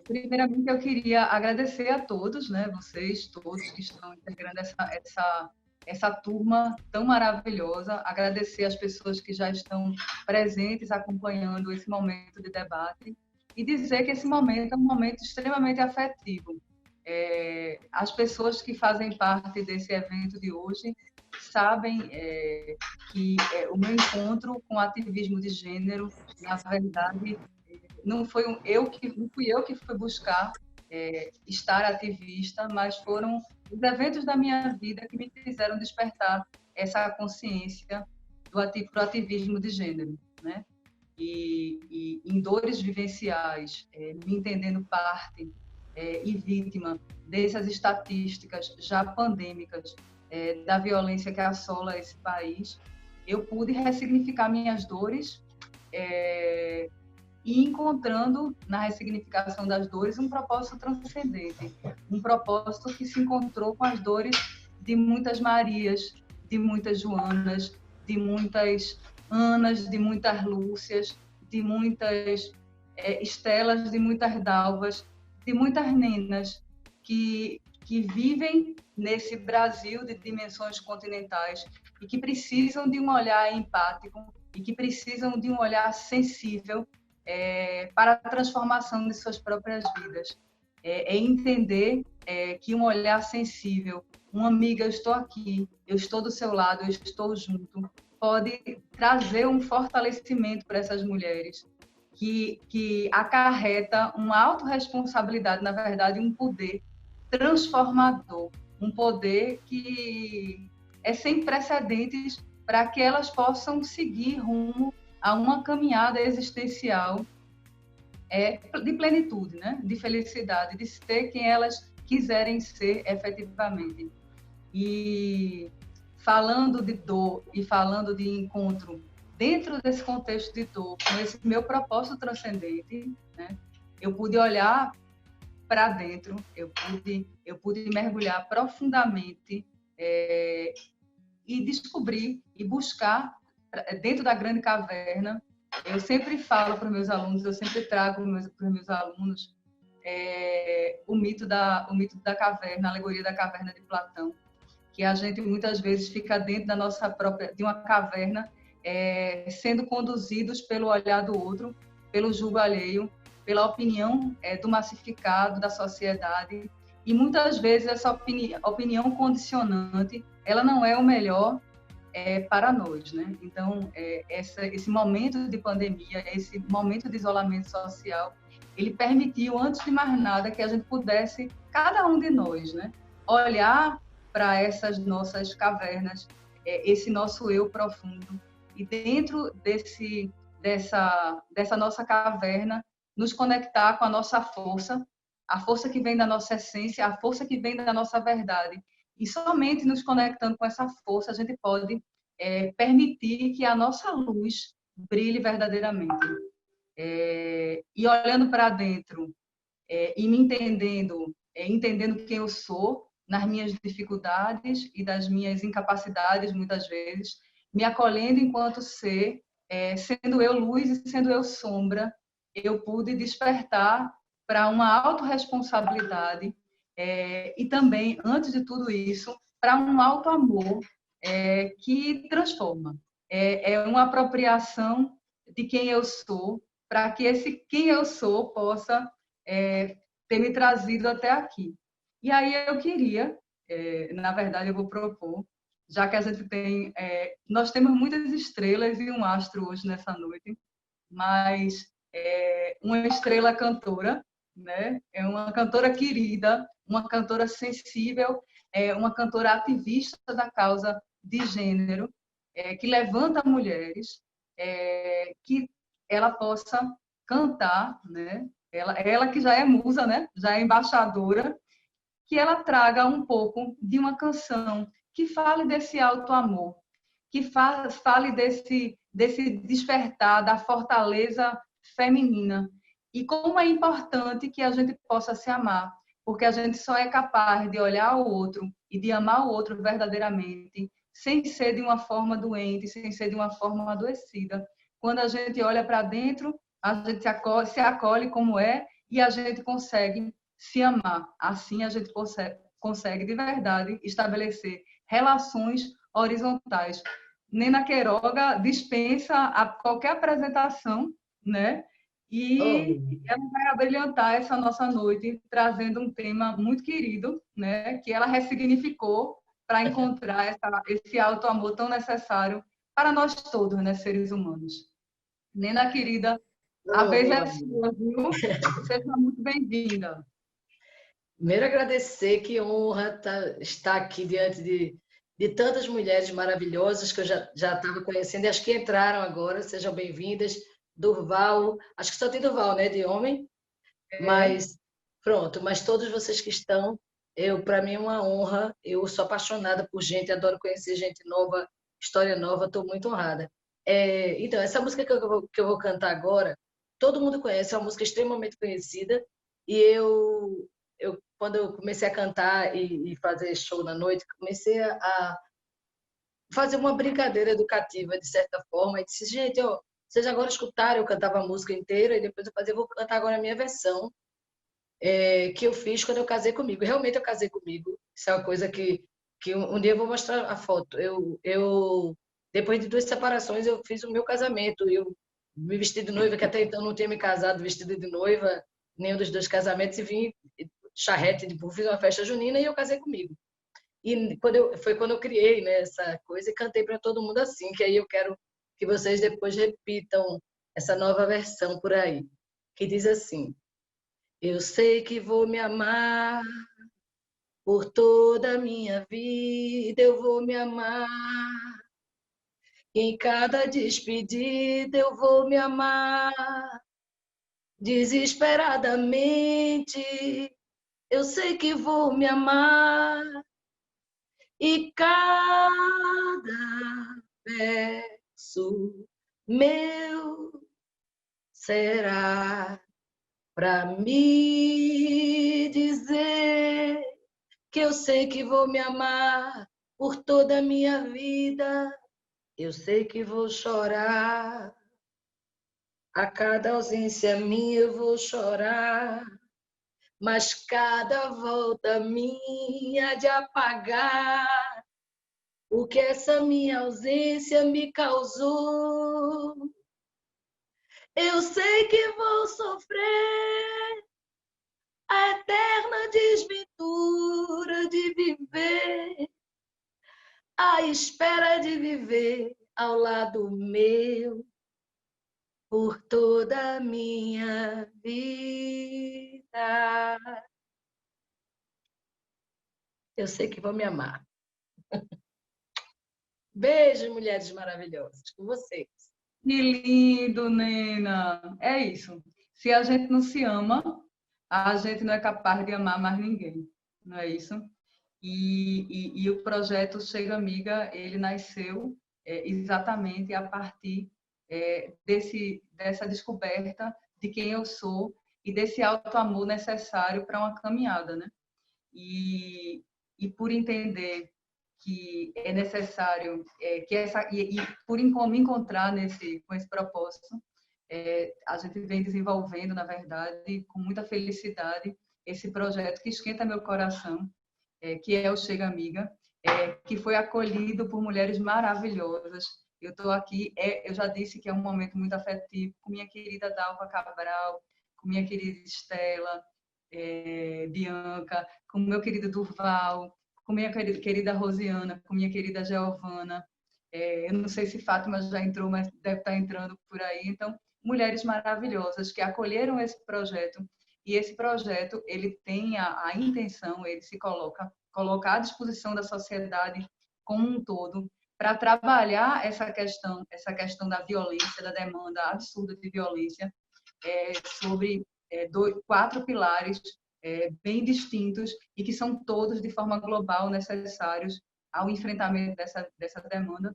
Primeiramente, eu queria agradecer a todos, né, vocês todos que estão integrando essa turma tão maravilhosa, agradecer as pessoas que já estão presentes, acompanhando esse momento de debate, e dizer que esse momento é um momento extremamente afetivo. As pessoas que fazem parte desse evento de hoje sabem que o meu encontro com o ativismo de gênero, na verdade, não fui eu que fui buscar estar ativista, mas foram os eventos da minha vida que me fizeram despertar essa consciência pro ativismo de gênero, né? E em dores vivenciais, me entendendo parte e vítima dessas estatísticas já pandêmicas da violência que assola esse país, eu pude ressignificar minhas dores e encontrando na ressignificação das dores um propósito transcendente, um propósito que se encontrou com as dores de muitas Marias, de muitas Joanas, de muitas Anas, de muitas Lúcias, de muitas Estelas, de muitas Dalvas, de muitas Nenas que vivem nesse Brasil de dimensões continentais e que precisam de um olhar empático e que precisam de um olhar sensível para a transformação de suas próprias vidas. Entender que um olhar sensível, uma amiga, eu estou aqui, eu estou do seu lado, eu estou junto, pode trazer um fortalecimento para essas mulheres, que acarreta uma autorresponsabilidade, na verdade, um poder transformador, um poder que é sem precedentes para que elas possam seguir rumo a uma caminhada existencial de plenitude, né? De felicidade, de ser quem elas quiserem ser efetivamente. E falando de dor e falando de encontro dentro desse contexto de dor, com esse meu propósito transcendente, né? Eu pude olhar para dentro, eu pude mergulhar profundamente e descobrir e buscar dentro da grande caverna. Eu sempre falo para os meus alunos, eu sempre trago para os meus alunos o mito da caverna, a alegoria da caverna de Platão, que a gente muitas vezes fica dentro da nossa própria, de uma caverna, sendo conduzidos pelo olhar do outro, pelo julgo alheio, pela opinião do massificado da sociedade, e muitas vezes essa opinião condicionante, ela não é o melhor para nós, né? Então, esse momento de pandemia, esse momento de isolamento social, ele permitiu, antes de mais nada, que a gente pudesse, cada um de nós, né, olhar para essas nossas cavernas, esse nosso eu profundo, e dentro dessa nossa caverna, nos conectar com a nossa força, a força que vem da nossa essência, a força que vem da nossa verdade. E somente nos conectando com essa força, a gente pode permitir que a nossa luz brilhe verdadeiramente. E olhando para dentro e me entendendo, entendendo quem eu sou, nas minhas dificuldades e das minhas incapacidades, muitas vezes, me acolhendo enquanto ser, sendo eu luz e sendo eu sombra, eu pude despertar para uma autorresponsabilidade e também, antes de tudo isso, para um auto-amor que transforma. É uma apropriação de quem eu sou, para que esse quem eu sou possa ter me trazido até aqui. E aí eu queria, na verdade, eu vou propor, já que a gente tem, nós temos muitas estrelas e um astro hoje nessa noite, mas uma estrela cantora, né? É uma cantora querida, uma cantora sensível, uma cantora ativista da causa de gênero, que levanta mulheres, que ela possa cantar, né? Ela que já é musa, né? Já é embaixadora, que ela traga um pouco de uma canção que fale desse alto amor, que fale desse despertar da fortaleza feminina e como é importante que a gente possa se amar, porque a gente só é capaz de olhar o outro e de amar o outro verdadeiramente, sem ser de uma forma doente, sem ser de uma forma adoecida. Quando a gente olha para dentro, a gente se acolhe como é e a gente consegue se amar. Assim a gente consegue de verdade estabelecer relações horizontais. Nena Queiroga dispensa qualquer apresentação, né? Oh, E ela vai abrilhantar essa nossa noite trazendo um tema muito querido, né? Que ela ressignificou para encontrar esse alto amor tão necessário para nós todos, né, seres humanos. Nena querida, a oh, vez meu é amor. sua, viu? Seja muito bem-vinda. Primeiro agradecer, que honra estar aqui diante de tantas mulheres maravilhosas que eu já estava conhecendo e as que entraram agora, sejam bem-vindas. Durval, acho que só tem Durval, né, de homem, É, mas pronto, mas todos vocês que estão, para mim é uma honra, eu sou apaixonada por gente, adoro conhecer gente nova, história nova, estou muito honrada. Então, essa música que eu vou cantar agora, todo mundo conhece, é uma música extremamente conhecida, e quando eu comecei a cantar e fazer show na noite, comecei a fazer uma brincadeira educativa, de certa forma, e disse, gente, ó, vocês agora escutaram, eu cantava a música inteira, e depois eu vou cantar agora a minha versão, que eu fiz quando eu casei comigo. Realmente eu casei comigo. Isso é uma coisa que um dia eu vou mostrar a foto. Depois de 2 separações, eu fiz o meu casamento. Eu me vesti de noiva, que até então não tinha me casado vestida de noiva, nenhum dos 2 casamentos, e vim charrete, tipo, fiz uma festa junina e eu casei comigo. E foi quando eu criei, né, essa coisa e cantei para todo mundo assim, que aí eu quero que vocês depois repitam essa nova versão por aí, que diz assim: eu sei que vou me amar por toda a minha vida, eu vou me amar. Em cada despedida eu vou me amar. Desesperadamente, eu sei que vou me amar. E cada verso meu será para me dizer que eu sei que vou me amar por toda a minha vida. Eu sei que vou chorar. A cada ausência minha eu vou chorar. Mas cada volta minha de apagar o que essa minha ausência me causou. Eu sei que vou sofrer a eterna desventura de viver à espera de viver ao lado meu por toda a minha vida. Eu sei que vão me amar. Beijo, mulheres maravilhosas, com vocês. que lindo, Nena. É isso. Se a gente não se ama, a gente não é capaz de amar mais ninguém. Não é isso? E o projeto Chega Amiga, ele nasceu exatamente a partir dessa descoberta de quem eu sou e desse alto amor necessário para uma caminhada, né? E, e por entender que é necessário que essa e por me encontrar com esse propósito, a gente vem desenvolvendo, na verdade, com muita felicidade esse projeto que esquenta meu coração, que é o Chega Amiga, que foi acolhido por mulheres maravilhosas. Eu estou aqui, eu já disse que é um momento muito afetivo com minha querida Dalva Cabral, com minha querida Estela, Bianca, com meu querido Durval, com minha querida Rosiana, com minha querida Giovana. Eu não sei se Fátima já entrou, mas deve estar entrando por aí. Então, mulheres maravilhosas que acolheram esse projeto, e esse projeto ele tem a intenção, ele se colocar à disposição da sociedade como um todo para trabalhar essa questão da violência, da demanda absurda de violência, sobre 4 pilares bem distintos e que são todos de forma global necessários ao enfrentamento dessa demanda,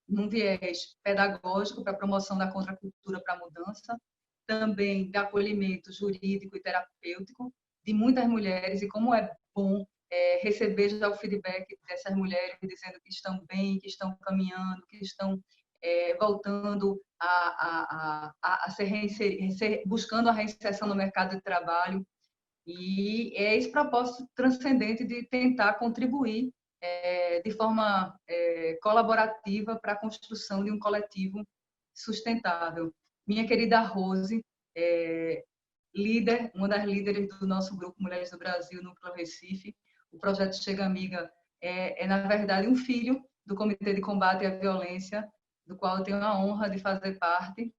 num viés pedagógico para a promoção da contracultura para a mudança, também de acolhimento jurídico e terapêutico de muitas mulheres, e como é bom receber já o feedback dessas mulheres dizendo que estão bem, que estão caminhando, que estão voltando a buscando a reinserção no mercado de trabalho. E é esse propósito transcendente de tentar contribuir de forma colaborativa para a construção de um coletivo sustentável. Minha querida Rose, uma das líderes do nosso grupo Mulheres do Brasil, Núcleo Recife, o projeto Chega Amiga na verdade, um filho do Comitê de Combate à Violência, do qual eu tenho a honra de fazer parte.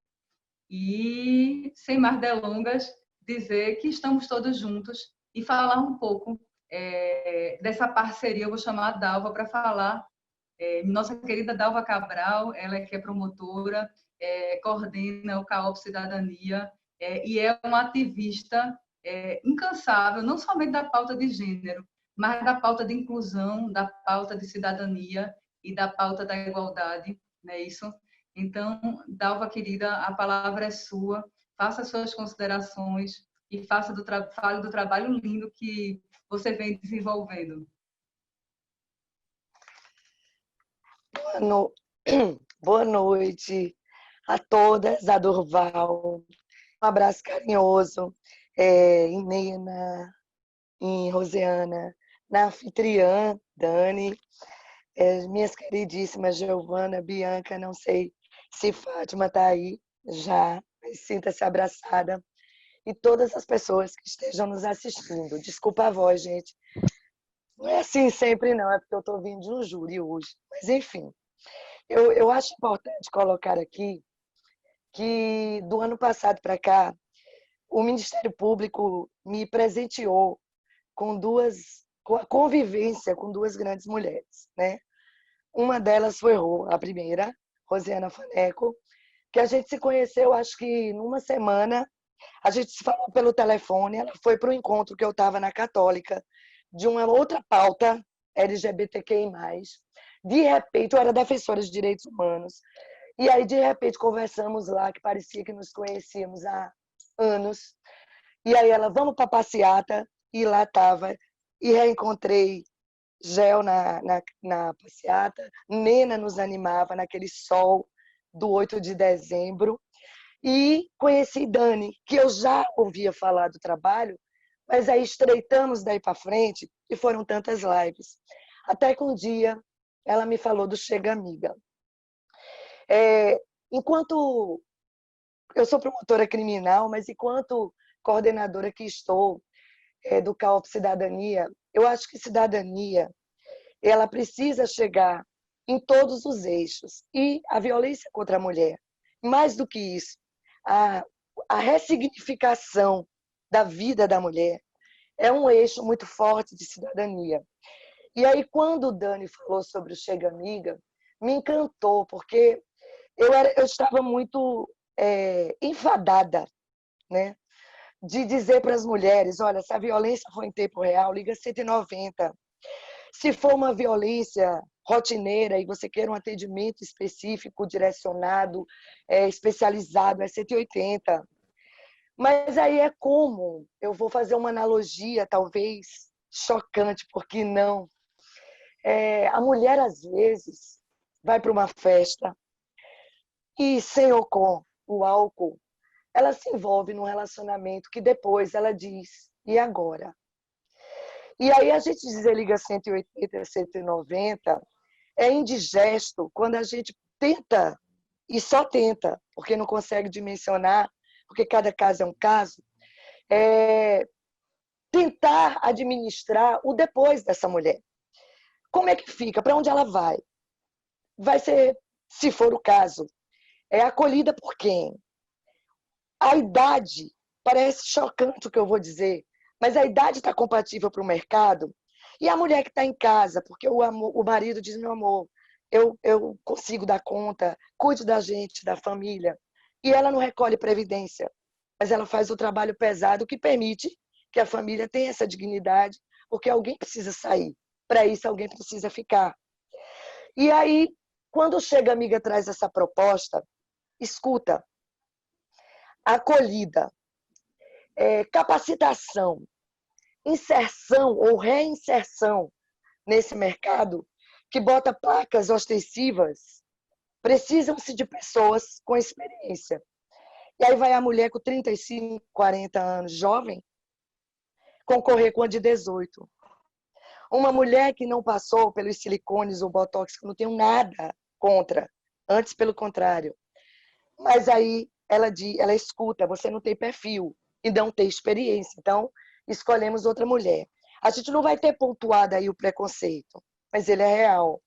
E, sem mais delongas, dizer que estamos todos juntos e falar um pouco dessa parceria. Eu vou chamar a Dalva para falar. Nossa querida Dalva Cabral, ela que é promotora, coordena o CAOP Cidadania e é uma ativista incansável, não somente da pauta de gênero, mas da pauta de inclusão, da pauta de cidadania e da pauta da igualdade, não é isso? Então, Dalva, querida, a palavra é sua, faça suas considerações e fale do trabalho lindo que você vem desenvolvendo. Boa noite a todas, a Durval, um abraço carinhoso em Nena, em Rosiana, na anfitriã, Dani, minhas queridíssimas Giovana, Bianca, não sei se Fátima está aí já, mas sinta-se abraçada, e todas as pessoas que estejam nos assistindo. Desculpa a voz, gente. Não é assim sempre, não, é porque eu estou vindo de um júri hoje. Mas, enfim, eu acho importante colocar aqui que, do ano passado para cá, o Ministério Público me presenteou com a convivência com duas grandes mulheres, né? Uma delas foi a primeira, Rosiana Faneco, que a gente se conheceu, acho que numa semana, a gente se falou pelo telefone, ela foi para um encontro que eu estava na Católica, de uma outra pauta LGBTQI+. De repente, eu era defensora de direitos humanos, e aí, de repente, conversamos lá, que parecia que nos conhecíamos há anos, e aí ela, vamos para a passeata, e lá estava, e reencontrei Gel na passeata, Nena nos animava naquele sol do 8 de dezembro, e conheci Dani, que eu já ouvia falar do trabalho, mas aí estreitamos daí para frente e foram tantas lives. Até que um dia ela me falou do Chega Amiga. Enquanto eu sou promotora criminal, mas enquanto coordenadora que estou do CAOP Cidadania, eu acho que cidadania ela precisa chegar em todos os eixos. E a violência contra a mulher, mais do que isso, a ressignificação da vida da mulher é um eixo muito forte de cidadania. E aí, quando o Dani falou sobre o Chega Amiga, me encantou, porque eu estava muito enfadada, né? De dizer para as mulheres, olha, se a violência for em tempo real, liga 190. Se for uma violência rotineira e você quer um atendimento específico, direcionado, especializado, é 180. Mas aí é como, eu vou fazer uma analogia, talvez chocante, porque não. A mulher, às vezes, vai para uma festa e, sem o álcool, ela se envolve num relacionamento que depois ela diz, e agora? E aí a gente desliga 180, 190, é indigesto quando a gente tenta, e só tenta, porque não consegue dimensionar, porque cada caso é um caso, tentar administrar o depois dessa mulher. Como é que fica? Para onde ela vai? Vai ser, se for o caso, acolhida por quem? A idade, parece chocante o que eu vou dizer, mas a idade está compatível para o mercado. E a mulher que está em casa, porque o marido diz, meu amor, eu consigo dar conta, cuide da gente, da família. E ela não recolhe previdência, mas ela faz o trabalho pesado que permite que a família tenha essa dignidade, porque alguém precisa sair. Para isso, alguém precisa ficar. E aí, quando Chega Amiga traz essa proposta, escuta, acolhida, capacitação, inserção ou reinserção nesse mercado que bota placas ostensivas Precisam-se de pessoas com experiência. E aí vai a mulher com 35, 40 anos, jovem, concorrer com a de 18. Uma mulher que não passou pelos silicones ou botox, que não tenho nada contra, antes pelo contrário. Mas aí ela escuta, você não tem perfil e não tem experiência, então escolhemos outra mulher. A gente não vai ter pontuado aí o preconceito, mas ele é real.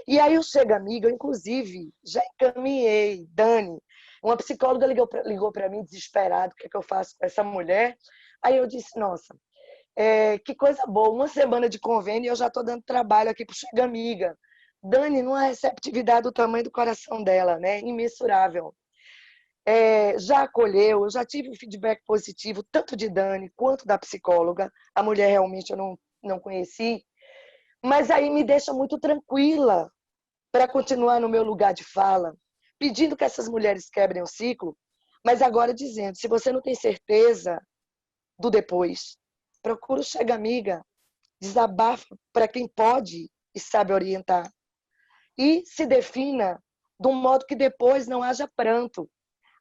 E aí o Chega Amiga, eu, inclusive, já encaminhei, Dani, uma psicóloga ligou para mim desesperada, o que é que eu faço com essa mulher? Aí eu disse, nossa, que coisa boa, uma semana de convênio e eu já estou dando trabalho aqui para o Chega Amiga. Dani, numa receptividade do tamanho do coração dela, né? Imensurável. Já acolheu, eu já tive um feedback positivo, tanto de Dani quanto da psicóloga. A mulher realmente eu não conheci, mas aí me deixa muito tranquila para continuar no meu lugar de fala, pedindo que essas mulheres quebrem o ciclo, mas agora dizendo, se você não tem certeza do depois, procura o Chega Amiga, desabafa para quem pode e sabe orientar. E se defina de um modo que depois não haja pranto,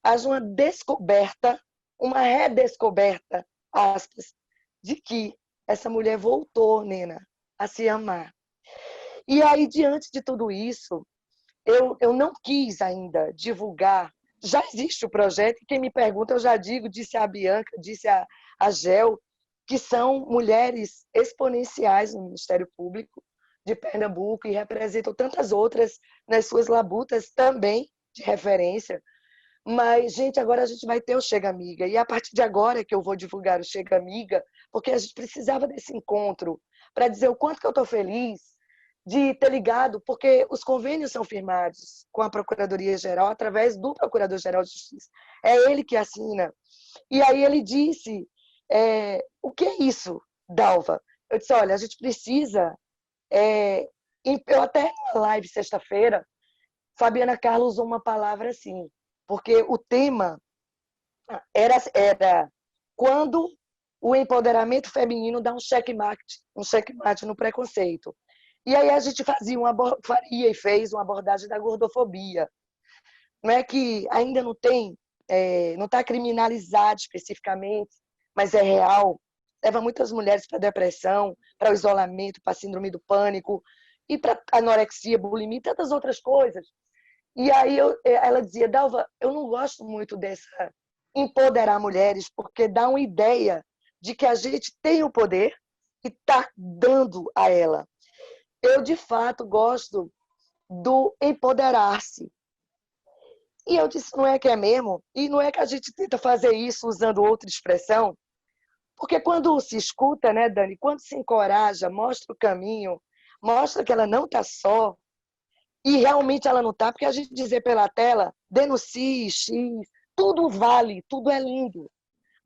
haja uma descoberta, uma redescoberta, aspas, de que essa mulher voltou, Nena, a se amar. E aí, diante de tudo isso, eu não quis ainda divulgar. Já existe o projeto, e quem me pergunta, eu já digo, disse a Bianca, disse a Gel, que são mulheres exponenciais no Ministério Público de Pernambuco e representam tantas outras nas suas labutas também de referência. Mas, gente, agora a gente vai ter o Chega Amiga. E a partir de agora que eu vou divulgar o Chega Amiga, porque a gente precisava desse encontro para dizer o quanto que eu estou feliz de ter ligado, porque os convênios são firmados com a Procuradoria-Geral através do Procurador-Geral de Justiça. É ele que assina. E aí ele disse, o que é isso, Dalva? Eu disse, olha, a gente precisa... eu até na live sexta-feira, Fabiana Carlos usou uma palavra assim, porque o tema era quando o empoderamento feminino dá um checkmate no preconceito. E aí a gente faria e fez uma abordagem da gordofobia. Não é que ainda não tem, não está criminalizado especificamente, mas é real. Leva muitas mulheres para depressão, para o isolamento, para a síndrome do pânico, e para anorexia, bulimia e tantas outras coisas. E aí ela dizia, Dalva, eu não gosto muito dessa empoderar mulheres, porque dá uma ideia de que a gente tem o poder e está dando a ela. Eu, de fato, gosto do empoderar-se. E eu disse, não é que é mesmo? E não é que a gente tenta fazer isso usando outra expressão? Porque quando se escuta, né, Dani, quando se encoraja, mostra o caminho, mostra que ela não está só, e realmente ela não está, porque a gente dizer pela tela, denuncie, X, tudo vale, tudo é lindo.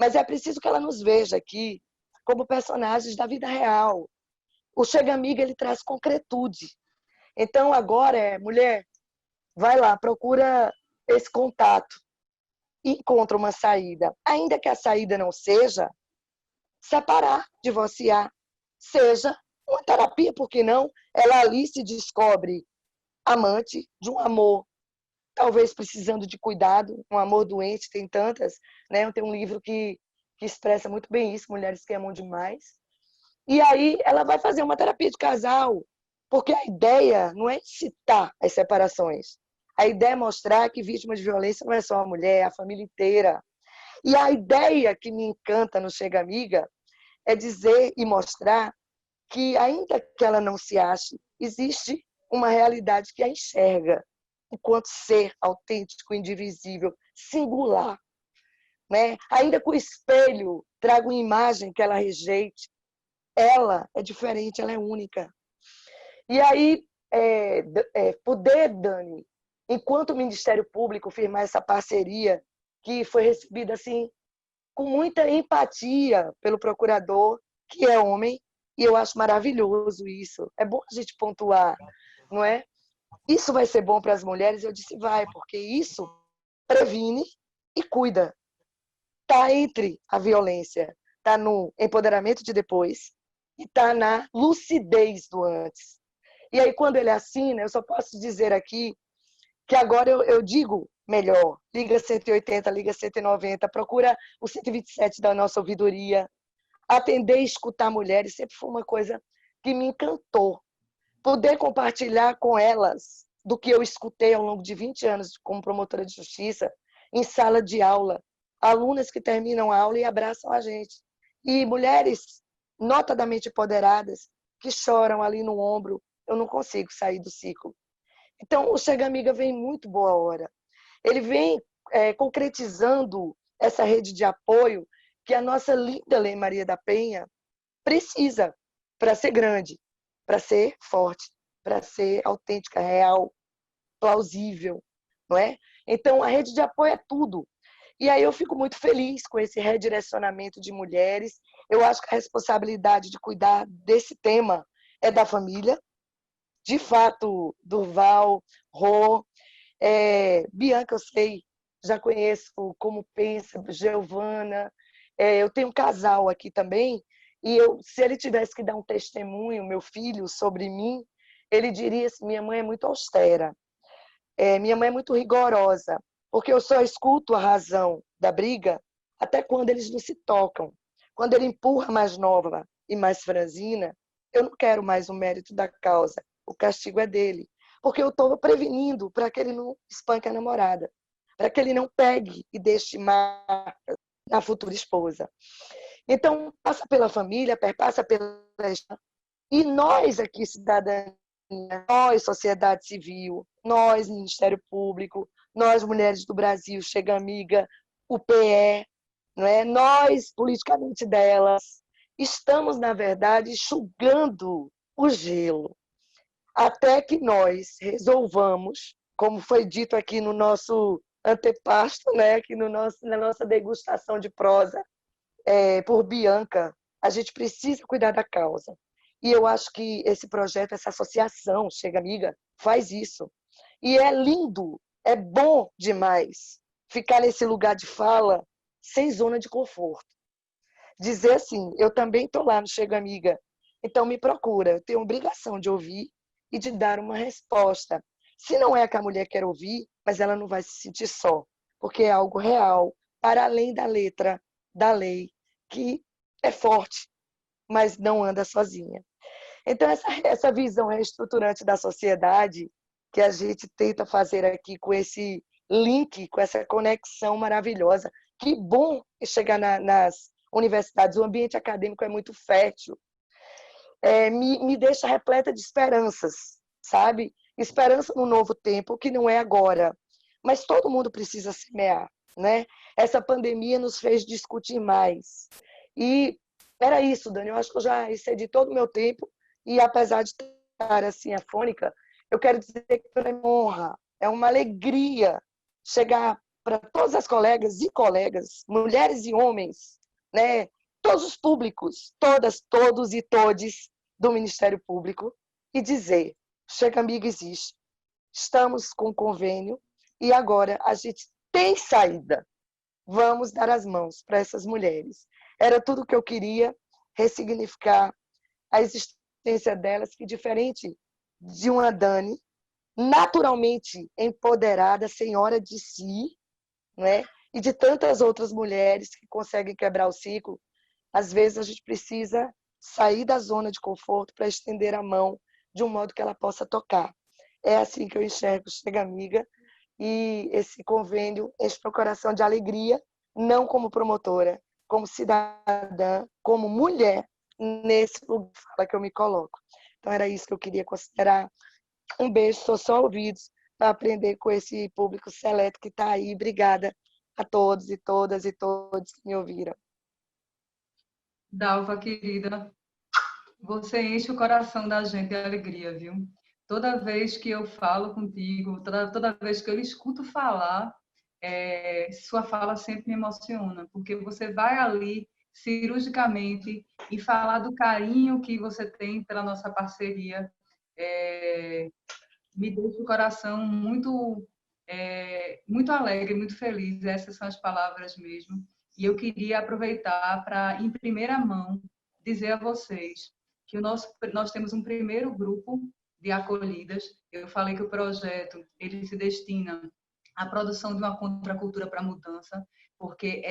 Mas é preciso que ela nos veja aqui como personagens da vida real. O Chega Amiga, ele traz concretude. Então, agora, mulher, vai lá, procura esse contato, encontra uma saída. Ainda que a saída não seja separar, divorciar, seja uma terapia, por que não? Ela ali se descobre amante de um amor, talvez precisando de cuidado, um amor doente, tem tantas, né? Tem um livro que expressa muito bem isso, Mulheres que Amam Demais. E aí ela vai fazer uma terapia de casal, porque a ideia não é incitar as separações. A ideia é mostrar que vítima de violência não é só a mulher, é a família inteira. E a ideia que me encanta no Chega Amiga é dizer e mostrar que, ainda que ela não se ache, existe uma realidade que a enxerga enquanto ser autêntico, indivisível, singular. Né? Ainda que o espelho traga uma imagem que ela rejeite, ela é diferente, ela é única. E aí, poder, Dani, enquanto o Ministério Público firmar essa parceria, que foi recebida assim, com muita empatia pelo procurador, que é homem, e eu acho maravilhoso isso. É bom a gente pontuar, não é? Isso vai ser bom para as mulheres? Eu disse, vai, porque isso previne e cuida. Está entre a violência, está no empoderamento de depois e está na lucidez do antes. E aí, quando ele assina, eu só posso dizer aqui que agora eu digo melhor, liga 180, liga 190, procura o 127 da nossa ouvidoria. Atender e escutar mulheres sempre foi uma coisa que me encantou. Poder compartilhar com elas do que eu escutei ao longo de 20 anos como promotora de justiça, em sala de aula, alunas que terminam a aula e abraçam a gente. E mulheres notadamente empoderadas, que choram ali no ombro, eu não consigo sair do ciclo. Então, o Chega Amiga vem muito boa hora. Ele vem concretizando essa rede de apoio que a nossa linda Lei Maria da Penha precisa para ser grande, para ser forte, para ser autêntica, real, plausível, não é? Então, a rede de apoio é tudo. E aí eu fico muito feliz com esse redirecionamento de mulheres. Eu acho que a responsabilidade de cuidar desse tema é da família. De fato, Durval, Rô, Bianca, eu sei, já conheço como pensa, Giovana. Eu tenho um casal aqui também, e se ele tivesse que dar um testemunho, meu filho, sobre mim, ele diria assim, minha mãe é muito austera, minha mãe é muito rigorosa, porque eu só escuto a razão da briga até quando eles não se tocam. Quando ele empurra mais nova e mais franzina, eu não quero mais o mérito da causa, o castigo é dele. Porque eu estou prevenindo para que ele não espanque a namorada, para que ele não pegue e deixe marca na futura esposa. Então, passa pela família, perpassa pela... E nós aqui, cidadania, nós, sociedade civil, nós, Ministério Público, nós, Mulheres do Brasil, Chega Amiga, o PE, não é? Nós, politicamente delas, estamos, na verdade, enxugando o gelo, até que nós resolvamos, como foi dito aqui no nosso antepasto, né? Aqui na nossa degustação de prosa, por Bianca, a gente precisa cuidar da causa. E eu acho que esse projeto, essa associação, Chega Amiga, faz isso. E é lindo, é bom demais ficar nesse lugar de fala sem zona de conforto. Dizer assim, eu também estou lá no Chega Amiga, então me procura, eu tenho obrigação de ouvir e de dar uma resposta. Se não é a que a mulher quer ouvir, mas ela não vai se sentir só, porque é algo real, para além da letra da lei, que é forte, mas não anda sozinha. Então, essa visão reestruturante da sociedade que a gente tenta fazer aqui com esse link, com essa conexão maravilhosa. Que bom chegar nas universidades, o ambiente acadêmico é muito fértil. Me deixa repleta de esperanças, sabe? Esperança no novo tempo, que não é agora. Mas todo mundo precisa semear, né? Essa pandemia nos fez discutir mais. E era isso, Dani. Eu acho que eu já excedi todo o meu tempo. E apesar de estar assim afônica, eu quero dizer que é uma honra, é uma alegria chegar para todas as colegas e colegas, mulheres e homens, né? Todos os públicos, todas, todos e todes do Ministério Público, e dizer, Chega Amiga existe, estamos com convênio e agora a gente tem saída. Vamos dar as mãos para essas mulheres. Era tudo o que eu queria, ressignificar a existência delas, que diferente de uma Dani, naturalmente empoderada, senhora de si, né? E de tantas outras mulheres que conseguem quebrar o ciclo, às vezes a gente precisa sair da zona de conforto para estender a mão de um modo que ela possa tocar. É assim que eu enxergo Chega Amiga, e esse convênio enche meu coração de alegria, não como promotora, como cidadã, como mulher, nesse lugar que eu me coloco. Então era isso que eu queria considerar. Um beijo, sou só ouvidos para aprender com esse público seleto que está aí. Obrigada a todos e todas e todos que me ouviram. Dalva, querida, você enche o coração da gente de alegria, viu? Toda vez que eu falo contigo, toda vez que eu escuto falar, sua fala sempre me emociona, porque você vai ali cirurgicamente e falar do carinho que você tem pela nossa parceria, me deixa o coração muito alegre, muito feliz. Essas são as palavras mesmo. E eu queria aproveitar para, em primeira mão, dizer a vocês que nós temos um primeiro grupo de acolhidas. Eu falei que o projeto ele se destina à produção de uma contracultura para a mudança, porque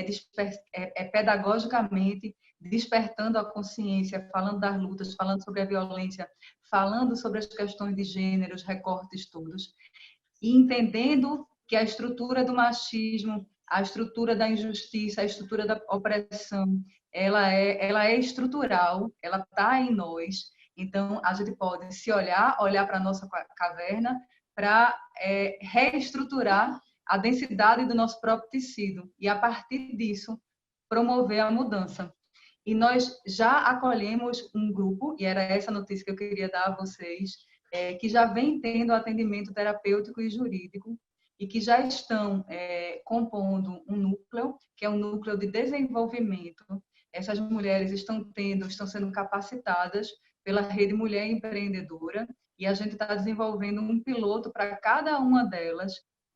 é pedagogicamente despertando a consciência, falando das lutas, falando sobre a violência, falando sobre as questões de gênero, os recortes todos, e entendendo que a estrutura do machismo, a estrutura da injustiça, a estrutura da opressão, ela é estrutural, ela está em nós. Então, a gente pode se olhar para a nossa caverna, para reestruturar a densidade do nosso próprio tecido e, a partir disso, promover a mudança. E nós já acolhemos um grupo, e era essa notícia que eu queria dar a vocês, que já vem tendo atendimento terapêutico e jurídico, e que já estão compondo um núcleo, que é um núcleo de desenvolvimento. Essas mulheres estão sendo capacitadas pela Rede Mulher Empreendedora, e a gente está desenvolvendo um piloto para cada uma delas,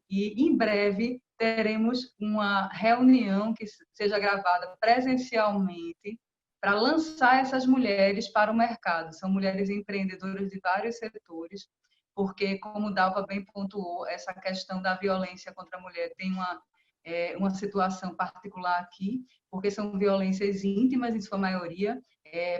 e em breve teremos uma reunião que seja gravada presencialmente para lançar essas mulheres para o mercado. São mulheres empreendedoras de vários setores, porque, como Dalva bem pontuou, essa questão da violência contra a mulher tem uma situação particular aqui, porque são violências íntimas, em sua maioria,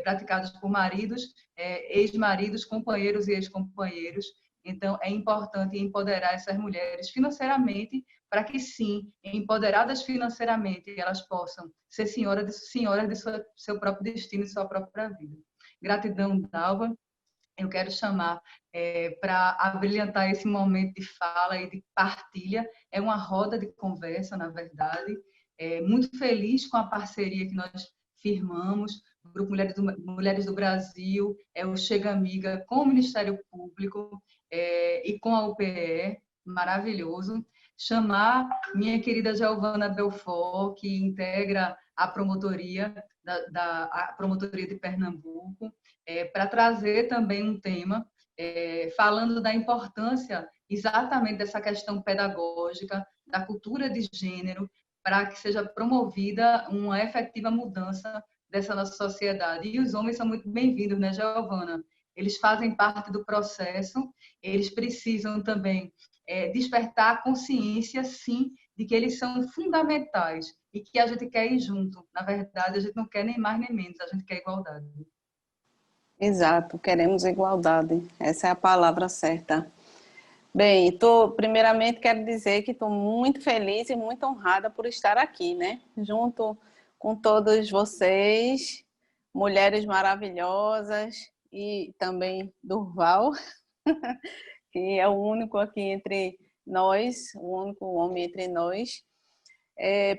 praticadas por maridos, ex-maridos, companheiros e ex-companheiros. Então, é importante empoderar essas mulheres financeiramente, para que, sim, empoderadas financeiramente, elas possam ser senhoras de seu próprio destino e sua própria vida. Gratidão, Dalva. Eu quero chamar para abrilhantar esse momento de fala e de partilha. É uma roda de conversa, na verdade. Muito feliz com a parceria que nós firmamos, o Grupo Mulheres do Brasil, o Chega Amiga com o Ministério Público e com a UPE, maravilhoso. Chamar minha querida Giovana Belfort, que integra a promotoria, a promotoria de Pernambuco, para trazer também um tema falando da importância exatamente dessa questão pedagógica, da cultura de gênero, para que seja promovida uma efetiva mudança dessa nossa sociedade. E os homens são muito bem-vindos, né, Giovana? Eles fazem parte do processo, eles precisam também despertar a consciência, sim, de que eles são fundamentais e que a gente quer ir junto. Na verdade, a gente não quer nem mais nem menos, a gente quer igualdade. Exato, queremos igualdade. Essa é a palavra certa. Bem, primeiramente quero dizer que estou muito feliz e muito honrada por estar aqui, né? Junto com todos vocês, mulheres maravilhosas, e também Durval, que é o único aqui entre nós, o único homem entre nós,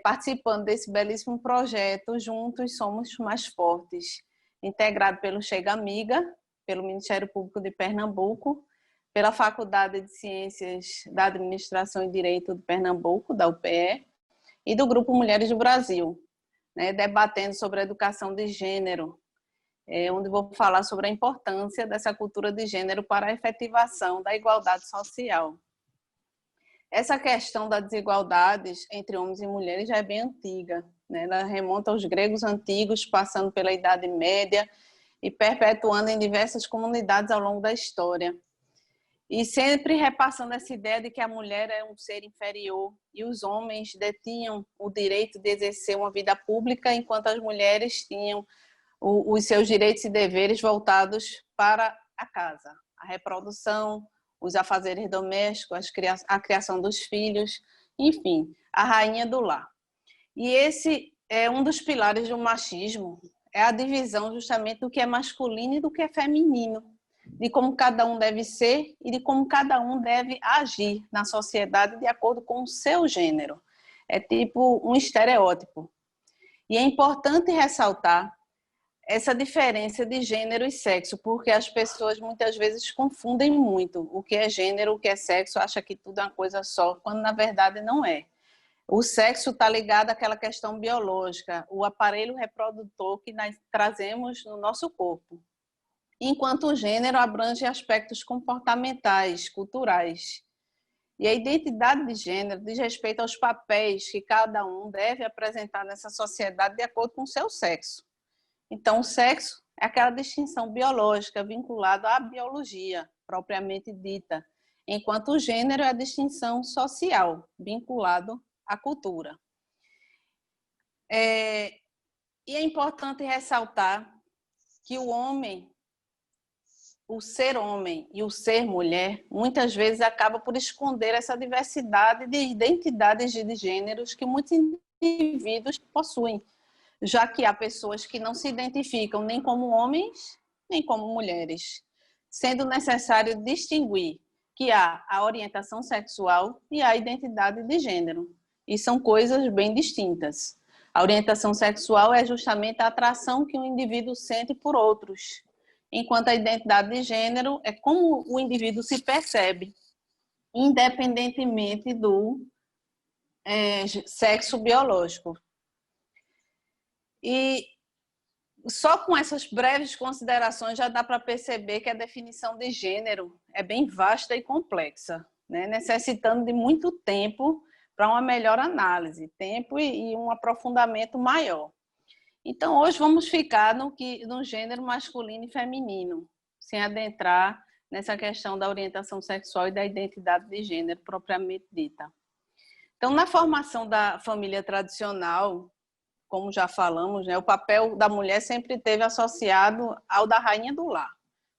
participando desse belíssimo projeto Juntos Somos Mais Fortes, integrado pelo Chega Amiga, pelo Ministério Público de Pernambuco, pela Faculdade de Ciências da Administração e Direito de Pernambuco, da UPE, e do Grupo Mulheres do Brasil, né, debatendo sobre a educação de gênero, onde vou falar sobre a importância dessa cultura de gênero para a efetivação da igualdade social. Essa questão das desigualdades entre homens e mulheres já é bem antiga, né? Ela remonta aos gregos antigos, passando pela Idade Média e perpetuando em diversas comunidades ao longo da história. E sempre repassando essa ideia de que a mulher é um ser inferior e os homens detinham o direito de exercer uma vida pública, enquanto as mulheres tinham os seus direitos e deveres voltados para a casa, a reprodução, os afazeres domésticos, a criação dos filhos, enfim, a rainha do lar. E esse é um dos pilares do machismo, é a divisão justamente do que é masculino e do que é feminino, de como cada um deve ser e de como cada um deve agir na sociedade de acordo com o seu gênero. É tipo um estereótipo. E é importante ressaltar essa diferença de gênero e sexo, porque as pessoas muitas vezes confundem muito o que é gênero, o que é sexo, acham que tudo é uma coisa só, quando na verdade não é. O sexo está ligado àquela questão biológica, o aparelho reprodutor que nós trazemos no nosso corpo. Enquanto o gênero abrange aspectos comportamentais, culturais. E a identidade de gênero diz respeito aos papéis que cada um deve apresentar nessa sociedade de acordo com o seu sexo. Então, o sexo é aquela distinção biológica vinculada à biologia, propriamente dita, enquanto o gênero é a distinção social, vinculado à cultura. E é importante ressaltar que o homem, o ser homem e o ser mulher, muitas vezes acaba por esconder essa diversidade de identidades de gêneros que muitos indivíduos possuem, já que há pessoas que não se identificam nem como homens, nem como mulheres, sendo necessário distinguir que há a orientação sexual e a identidade de gênero, e são coisas bem distintas. A orientação sexual é justamente a atração que um indivíduo sente por outros, enquanto a identidade de gênero é como o indivíduo se percebe, independentemente do sexo biológico. E só com essas breves considerações já dá para perceber que a definição de gênero é bem vasta e complexa, né? Necessitando de muito tempo para uma melhor análise, tempo e um aprofundamento maior. Então, hoje vamos ficar no gênero masculino e feminino, sem adentrar nessa questão da orientação sexual e da identidade de gênero propriamente dita. Então, na formação da família tradicional, como já falamos, né, o papel da mulher sempre esteve associado ao da rainha do lar,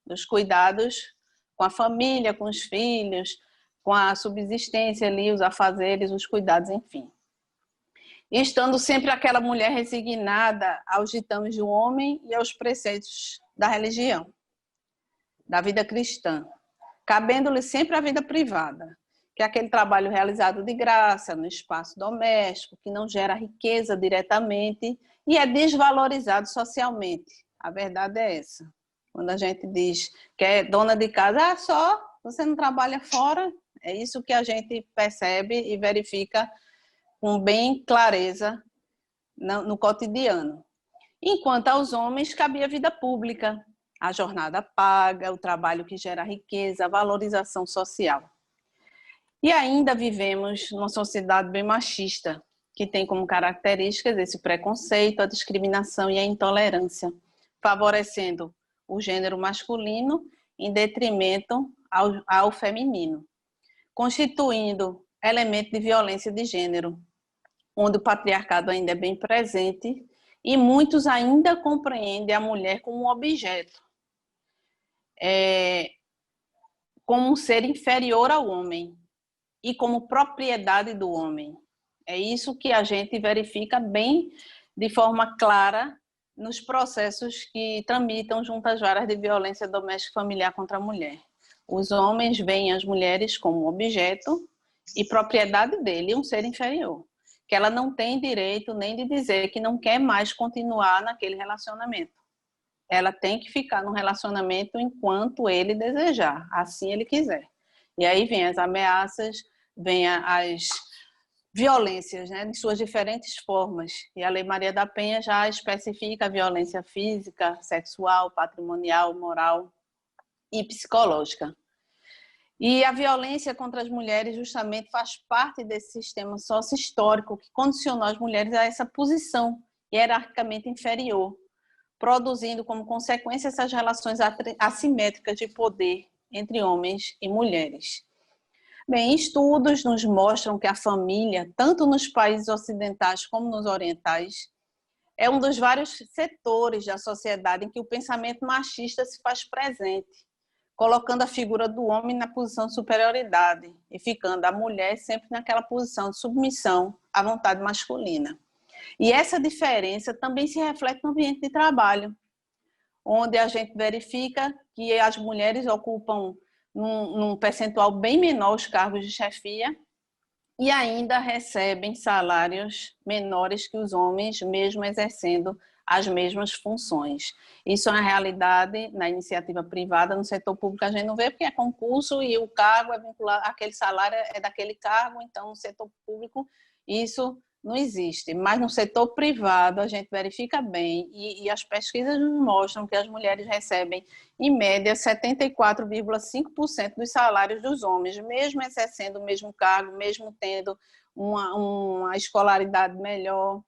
dos cuidados com a família, com os filhos, com a subsistência ali, os afazeres, os cuidados, enfim. E estando sempre aquela mulher resignada aos ditames do homem e aos preceitos da religião, da vida cristã, cabendo-lhe sempre a vida privada, que é aquele trabalho realizado de graça, no espaço doméstico, que não gera riqueza diretamente e é desvalorizado socialmente. A verdade é essa. Quando a gente diz que é dona de casa, só você não trabalha fora, é isso que a gente percebe e verifica com bem clareza no cotidiano. Enquanto aos homens cabia a vida pública, a jornada paga, o trabalho que gera riqueza, a valorização social. E ainda vivemos numa sociedade bem machista, que tem como características esse preconceito, a discriminação e a intolerância, favorecendo o gênero masculino em detrimento ao feminino, constituindo elemento de violência de gênero, onde o patriarcado ainda é bem presente e muitos ainda compreendem a mulher como um objeto, como um ser inferior ao homem e como propriedade do homem. É isso que a gente verifica bem de forma clara nos processos que tramitam junto às varas de violência doméstica e familiar contra a mulher. Os homens veem as mulheres como objeto e propriedade dele, um ser inferior, que ela não tem direito nem de dizer que não quer mais continuar naquele relacionamento. Ela tem que ficar no relacionamento enquanto ele desejar, assim ele quiser. E aí vem as ameaças, vem as violências, né, de suas diferentes formas. E a Lei Maria da Penha já especifica a violência física, sexual, patrimonial, moral e psicológica. E a violência contra as mulheres justamente faz parte desse sistema sócio-histórico que condicionou as mulheres a essa posição hierarquicamente inferior, produzindo como consequência essas relações assimétricas de poder entre homens e mulheres. Bem, estudos nos mostram que a família, tanto nos países ocidentais como nos orientais, é um dos vários setores da sociedade em que o pensamento machista se faz presente, colocando a figura do homem na posição de superioridade e ficando a mulher sempre naquela posição de submissão à vontade masculina. E essa diferença também se reflete no ambiente de trabalho, onde a gente verifica que as mulheres ocupam num percentual bem menor os cargos de chefia e ainda recebem salários menores que os homens, mesmo exercendo as mesmas funções. Isso é uma realidade na iniciativa privada, no setor público a gente não vê porque é concurso e o cargo é vinculado, aquele salário é daquele cargo, então no setor público isso não existe, mas no setor privado a gente verifica bem e as pesquisas nos mostram que as mulheres recebem, em média, 74,5% dos salários dos homens, mesmo exercendo o mesmo cargo, mesmo tendo uma escolaridade melhor.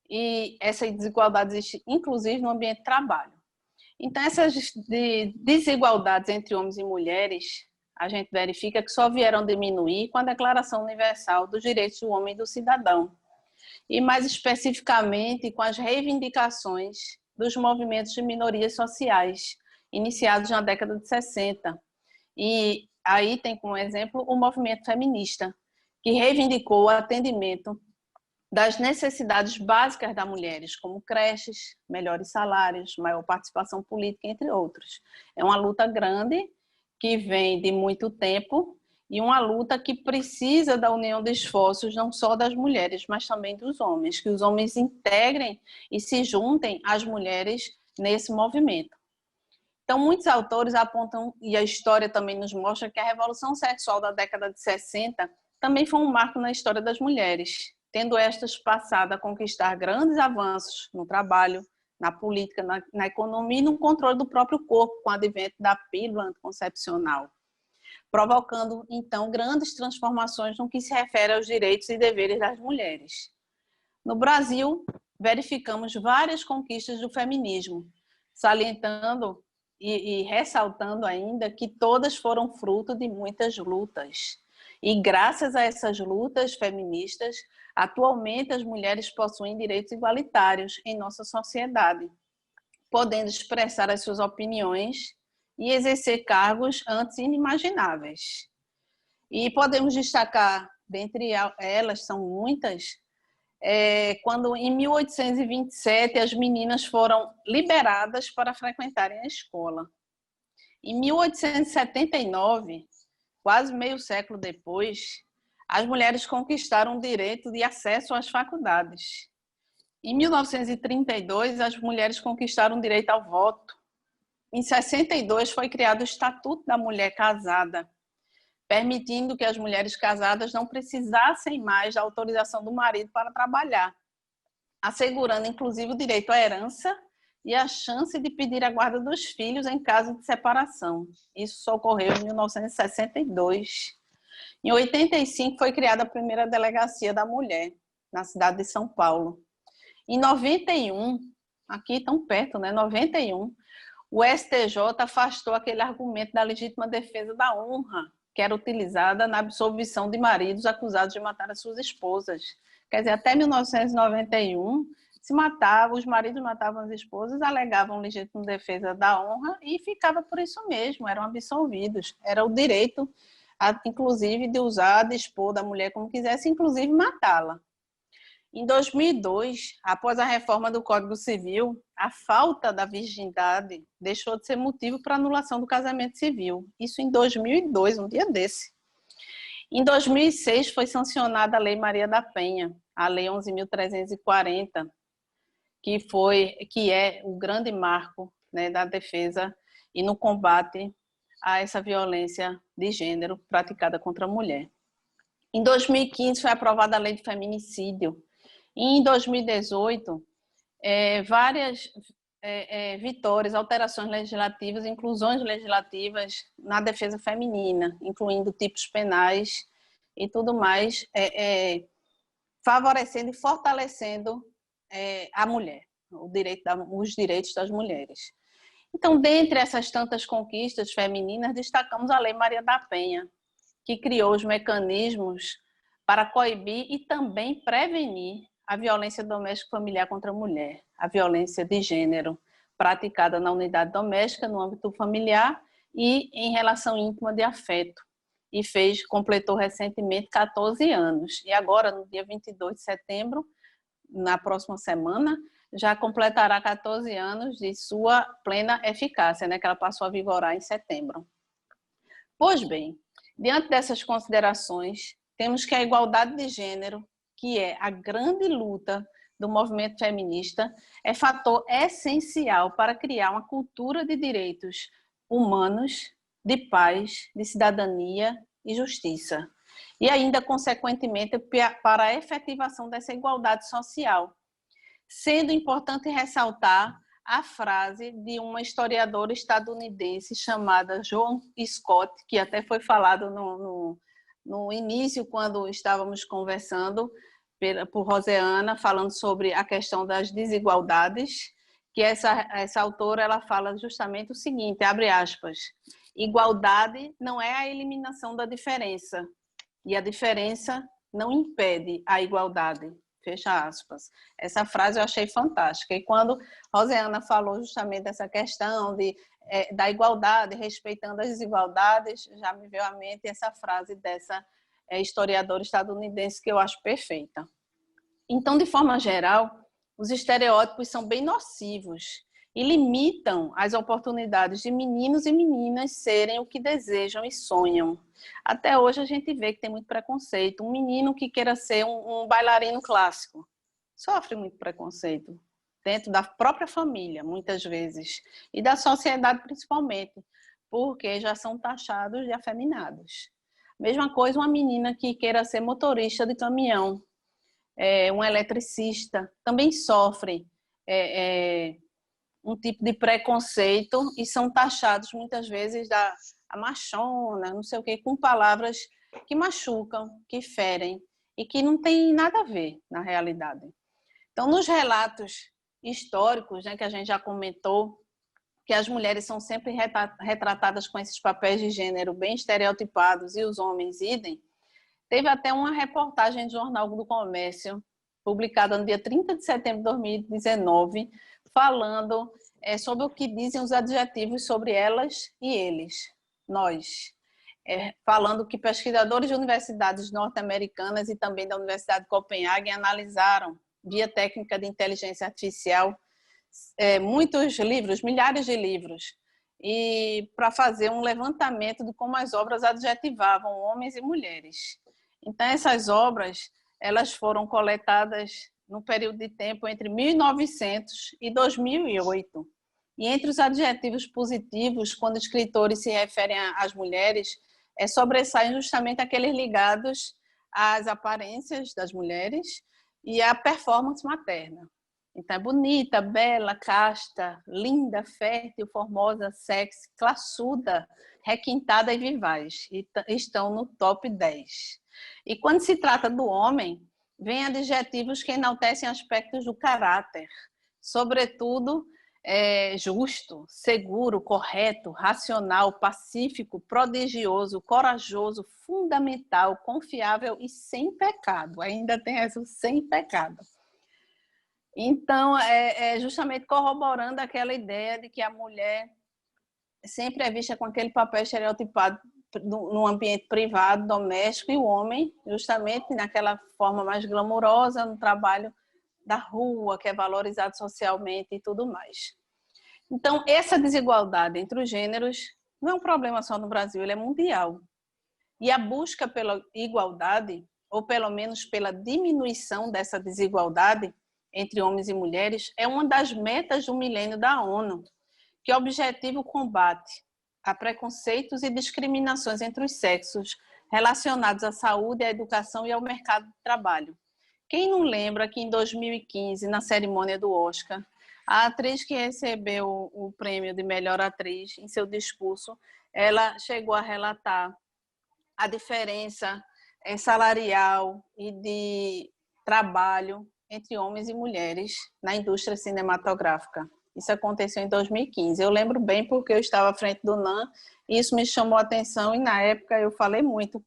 E essa desigualdade existe, inclusive, no ambiente de trabalho. Então, essas desigualdades entre homens e mulheres, a gente verifica que só vieram diminuir com a Declaração Universal dos Direitos do Homem e do Cidadão, e mais especificamente com as reivindicações dos movimentos de minorias sociais, iniciados na década de 60. E aí tem como exemplo o movimento feminista, que reivindicou o atendimento das necessidades básicas das mulheres, como creches, melhores salários, maior participação política, entre outros. É uma luta grande, que vem de muito tempo, e uma luta que precisa da união de esforços não só das mulheres, mas também dos homens, que os homens integrem e se juntem às mulheres nesse movimento. Então, muitos autores apontam, e a história também nos mostra, que a revolução sexual da década de 60 também foi um marco na história das mulheres, tendo estas passado a conquistar grandes avanços no trabalho, na política, na economia e no controle do próprio corpo, com o advento da pílula anticoncepcional, provocando, então, grandes transformações no que se refere aos direitos e deveres das mulheres. No Brasil, verificamos várias conquistas do feminismo, salientando e ressaltando ainda que todas foram fruto de muitas lutas. E graças a essas lutas feministas, atualmente as mulheres possuem direitos igualitários em nossa sociedade, podendo expressar as suas opiniões e exercer cargos antes inimagináveis. E podemos destacar, dentre elas, são muitas, quando em 1827 as meninas foram liberadas para frequentarem a escola. Em 1879, quase meio século depois, as mulheres conquistaram o direito de acesso às faculdades. Em 1932, as mulheres conquistaram o direito ao voto. Em 62, foi criado o Estatuto da Mulher Casada, permitindo que as mulheres casadas não precisassem mais da autorização do marido para trabalhar, assegurando inclusive o direito à herança e a chance de pedir a guarda dos filhos em caso de separação. Isso só ocorreu em 1962. Em 85 foi criada a primeira delegacia da mulher, na cidade de São Paulo. Em 91, aqui tão perto, né? 91, o STJ afastou aquele argumento da legítima defesa da honra, que era utilizada na absolvição de maridos acusados de matar as suas esposas. Quer dizer, até 1991, os maridos matavam as esposas, alegavam legítima defesa da honra e ficava por isso mesmo, eram absolvidos. Era o direito, inclusive, de usar, de expor da mulher como quisesse, inclusive matá-la. Em 2002, após a reforma do Código Civil, a falta da virgindade deixou de ser motivo para anulação do casamento civil. Isso em 2002, um dia desse. Em 2006, foi sancionada a Lei Maria da Penha, a Lei 11.340, que é o grande marco, né, da defesa e no combate a essa violência de gênero praticada contra a mulher. Em 2015, foi aprovada a Lei de Feminicídio. E em 2018, várias vitórias, alterações legislativas, inclusões legislativas na defesa feminina, incluindo tipos penais e tudo mais, favorecendo e fortalecendo a mulher, os direitos das mulheres. Então, dentre essas tantas conquistas femininas, destacamos a Lei Maria da Penha, que criou os mecanismos para coibir e também prevenir a violência doméstica familiar contra a mulher, a violência de gênero praticada na unidade doméstica, no âmbito familiar e em relação íntima de afeto. E completou recentemente 14 anos. E agora, no dia 22 de setembro, na próxima semana, já completará 14 anos de sua plena eficácia, né, que ela passou a vigorar em setembro. Pois bem, diante dessas considerações, temos que a igualdade de gênero, que é a grande luta do movimento feminista, é fator essencial para criar uma cultura de direitos humanos, de paz, de cidadania e justiça. E ainda, consequentemente, para a efetivação dessa igualdade social. Sendo importante ressaltar a frase de uma historiadora estadunidense chamada Joan Scott, que até foi falado no início, quando estávamos conversando por Rosiana, falando sobre a questão das desigualdades, que essa autora ela fala justamente o seguinte, abre aspas, igualdade não é a eliminação da diferença, e a diferença não impede a igualdade, fecha aspas. Essa frase eu achei fantástica, e quando Rosiana falou justamente dessa questão da igualdade, respeitando as desigualdades, já me veio à mente essa frase dessa historiadora estadunidense que eu acho perfeita. Então, de forma geral, os estereótipos são bem nocivos e limitam as oportunidades de meninos e meninas serem o que desejam e sonham. Até hoje a gente vê que tem muito preconceito. Um menino que queira ser um bailarino clássico sofre muito preconceito dentro da própria família, muitas vezes, e da sociedade principalmente, porque já são taxados de afeminados. Mesma coisa uma menina que queira ser motorista de caminhão, um eletricista, também sofre um tipo de preconceito e são taxados muitas vezes a machona, não sei o quê, com palavras que machucam, que ferem e que não tem nada a ver na realidade. Então, nos relatos históricos, né, que a gente já comentou, que as mulheres são sempre retratadas com esses papéis de gênero bem estereotipados e os homens idem, teve até uma reportagem do Jornal do Comércio, publicada no dia 30 de setembro de 2019, falando sobre o que dizem os adjetivos sobre elas e eles, nós. Falando que pesquisadores de universidades norte-americanas e também da Universidade de Copenhague analisaram, via técnica de inteligência artificial, muitos livros, milhares de livros, e para fazer um levantamento de como as obras adjetivavam homens e mulheres. Então, essas obras elas foram coletadas num período de tempo entre 1900 e 2008. E entre os adjetivos positivos, quando escritores se referem às mulheres, sobressaem justamente aqueles ligados às aparências das mulheres e à performance materna. Então, é bonita, bela, casta, linda, fértil, formosa, sexy, classuda, requintada e vivaz. E estão no top 10. E quando se trata do homem, vem adjetivos que enaltecem aspectos do caráter, sobretudo justo, seguro, correto, racional, pacífico, prodigioso, corajoso, fundamental, confiável e sem pecado. Ainda tem essa, sem pecado. Então, justamente corroborando aquela ideia de que a mulher sempre é vista com aquele papel estereotipado no ambiente privado, doméstico, e o homem justamente naquela forma mais glamurosa no trabalho da rua, que é valorizado socialmente e tudo mais. Então, essa desigualdade entre os gêneros não é um problema só no Brasil, ele é mundial. E a busca pela igualdade, ou pelo menos pela diminuição dessa desigualdade entre homens e mulheres, é uma das metas do milênio da ONU, que objetiva o combate a preconceitos e discriminações entre os sexos relacionados à saúde, à educação e ao mercado de trabalho. Quem não lembra que em 2015, na cerimônia do Oscar, a atriz que recebeu o prêmio de melhor atriz, em seu discurso, ela chegou a relatar a diferença salarial e de trabalho entre homens e mulheres na indústria cinematográfica. Isso aconteceu em 2015. Eu lembro bem porque eu estava à frente do NAM e isso me chamou a atenção, e na época eu falei muito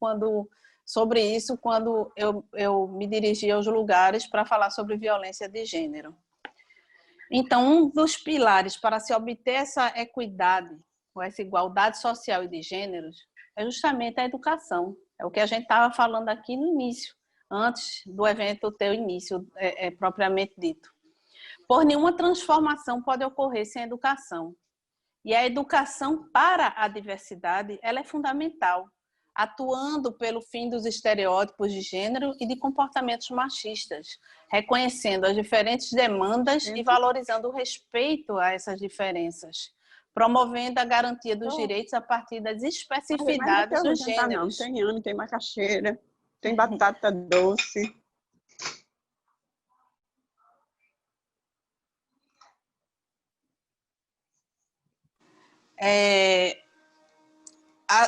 sobre isso quando eu me dirigia aos lugares para falar sobre violência de gênero. Então, um dos pilares para se obter essa equidade, ou essa igualdade social e de gêneros, é justamente a educação. É o que a gente estava falando aqui no início, antes do evento ter o início propriamente dito. Por nenhuma transformação pode ocorrer sem educação. E a educação para a diversidade, ela é fundamental, atuando pelo fim dos estereótipos de gênero e de comportamentos machistas, reconhecendo as diferentes demandas e valorizando o respeito a essas diferenças, promovendo a garantia dos direitos a partir das especificidades dos gêneros. Não, tem ano, tem macaxeira, tem batata doce.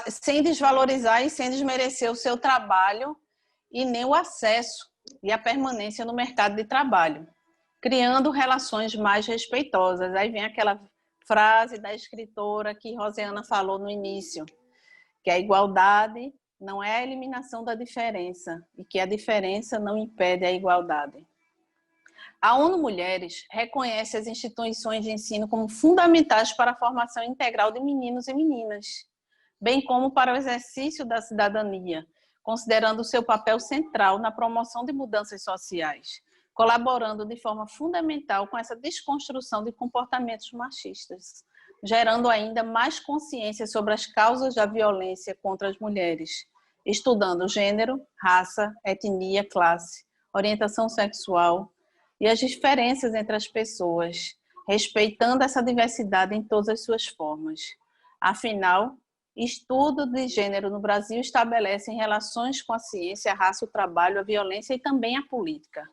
Sem desvalorizar e sem desmerecer o seu trabalho e nem o acesso e a permanência no mercado de trabalho. criando relações mais respeitosas. Aí vem aquela frase da escritora que Rosiana falou no início, que a igualdade não é a eliminação da diferença e que a diferença não impede a igualdade. A ONU Mulheres reconhece as instituições de ensino como fundamentais para a formação integral de meninos e meninas, bem como para o exercício da cidadania, considerando o seu papel central na promoção de mudanças sociais, colaborando de forma fundamental com essa desconstrução de comportamentos machistas, gerando ainda mais consciência sobre as causas da violência contra as mulheres, estudando gênero, raça, etnia, classe, orientação sexual e as diferenças entre as pessoas, respeitando essa diversidade em todas as suas formas. Afinal, estudo de gênero no Brasil estabelece relações com a ciência, a raça, o trabalho, a violência e também a política.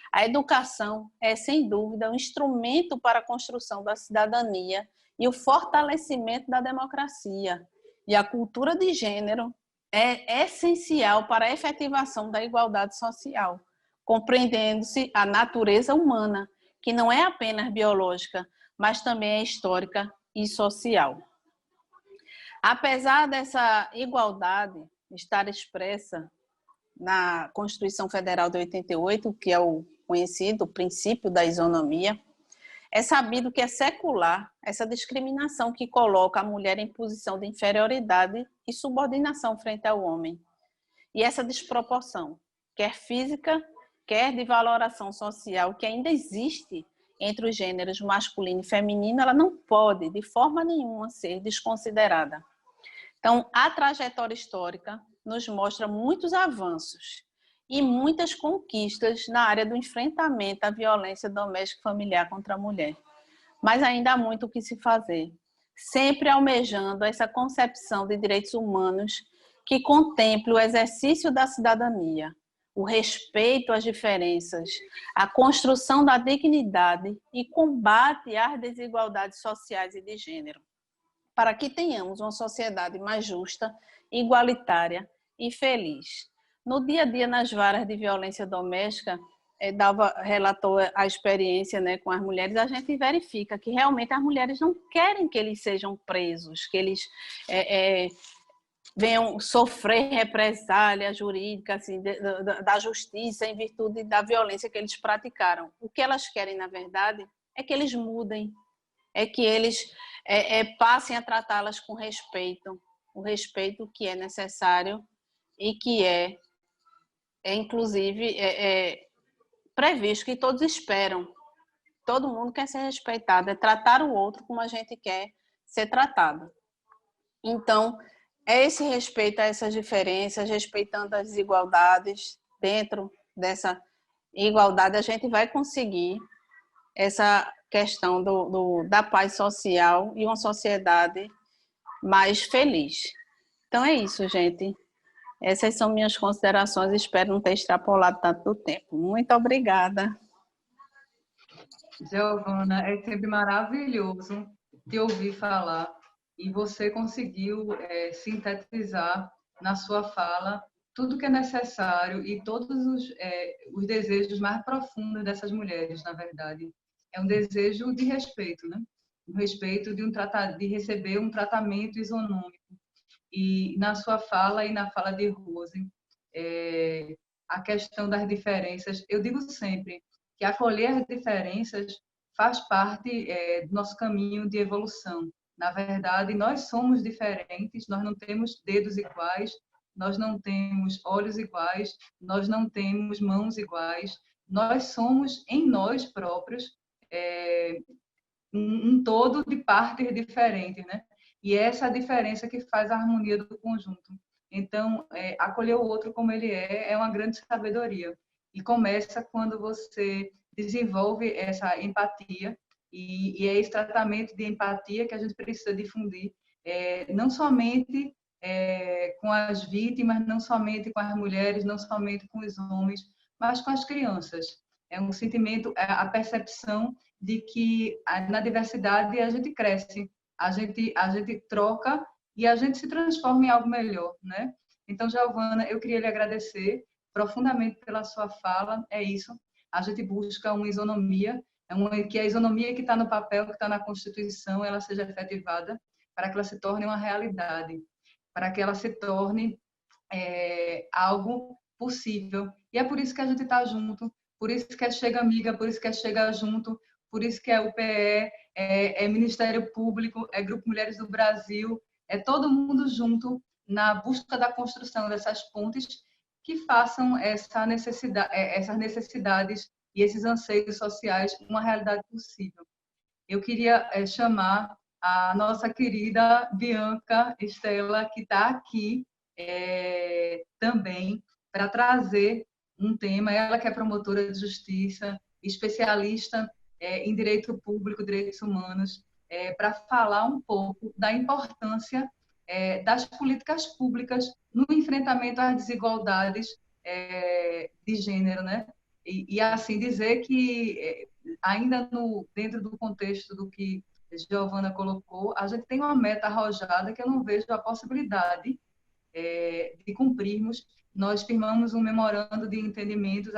A educação é, sem dúvida, um instrumento para a construção da cidadania e o fortalecimento da democracia. E a cultura de gênero é essencial para a efetivação da igualdade social, compreendendo-se a natureza humana, que não é apenas biológica, mas também é histórica e social. Apesar dessa igualdade estar expressa na Constituição Federal de 88, que é o conhecido princípio da isonomia, é sabido que é secular essa discriminação que coloca a mulher em posição de inferioridade e subordinação frente ao homem. E essa desproporção, quer física, quer de valoração social, que ainda existe entre os gêneros masculino e feminino, ela não pode, de forma nenhuma, ser desconsiderada. Então, a trajetória histórica nos mostra muitos avanços e muitas conquistas na área do enfrentamento à violência doméstica e familiar contra a mulher. Mas ainda há muito o que se fazer, sempre almejando essa concepção de direitos humanos que contemple o exercício da cidadania, o respeito às diferenças, a construção da dignidade e combate às desigualdades sociais e de gênero, para que tenhamos uma sociedade mais justa, igualitária e feliz. No dia a dia, nas varas de violência doméstica, relatou a experiência, né, com as mulheres, a gente verifica que realmente as mulheres não querem que eles sejam presos, que eles venham sofrer represália jurídica assim, da justiça em virtude da violência que eles praticaram. O que elas querem, na verdade, é que eles mudem, é que eles passem a tratá-las com respeito, o respeito que é necessário e que inclusive, previsto, que todos esperam. Todo mundo quer ser respeitado, é tratar o outro como a gente quer ser tratado. Então, é esse respeito a essas diferenças, respeitando as desigualdades. Dentro dessa igualdade, a gente vai conseguir essa questão da paz social e uma sociedade mais feliz. Então, é isso, gente. Essas são minhas considerações, espero não ter extrapolado tanto do tempo. Muito obrigada. Giovana, é sempre maravilhoso te ouvir falar e você conseguiu sintetizar na sua fala tudo que é necessário e todos os desejos mais profundos dessas mulheres, na verdade. É um desejo de respeito, né? Um respeito de receber um tratamento isonômico. E na sua fala e na fala de Rose, a questão das diferenças, eu digo sempre que acolher as diferenças faz parte do nosso caminho de evolução. Na verdade, nós somos diferentes, nós não temos dedos iguais, nós não temos olhos iguais, nós não temos mãos iguais, nós somos em nós próprios um todo de partes diferentes, né? E essa é a diferença que faz a harmonia do conjunto. Então, acolher o outro como ele é uma grande sabedoria. E começa quando você desenvolve essa empatia, e é esse tratamento de empatia que a gente precisa difundir, não somente com as vítimas, não somente com as mulheres, não somente com os homens, mas com as crianças. É um sentimento, a percepção de que na diversidade a gente cresce, a gente troca e a gente se transforma em algo melhor, né? Então, Giovana, eu queria lhe agradecer profundamente pela sua fala, é isso. a gente busca uma isonomia, que a isonomia que está no papel, que está na Constituição, ela seja efetivada, para que ela se torne uma realidade, para que ela se torne algo possível. E é por isso que a gente está junto, por isso que é Chega Amiga, por isso que é Chega Junto, por isso que é UPE, é Ministério Público, é Grupo Mulheres do Brasil, é todo mundo junto na busca da construção dessas pontes que façam essas necessidades e esses anseios sociais uma realidade possível. Eu queria chamar a nossa querida Bianca Estela, que está aqui também, para trazer um tema. Ela que é promotora de justiça, especialista em direito público, direitos humanos, para falar um pouco da importância das políticas públicas no enfrentamento às desigualdades de gênero, né? E assim dizer que ainda dentro do contexto do que Giovana colocou, a gente tem uma meta arrojada que eu não vejo a possibilidade de cumprirmos. Nós firmamos um memorando de entendimentos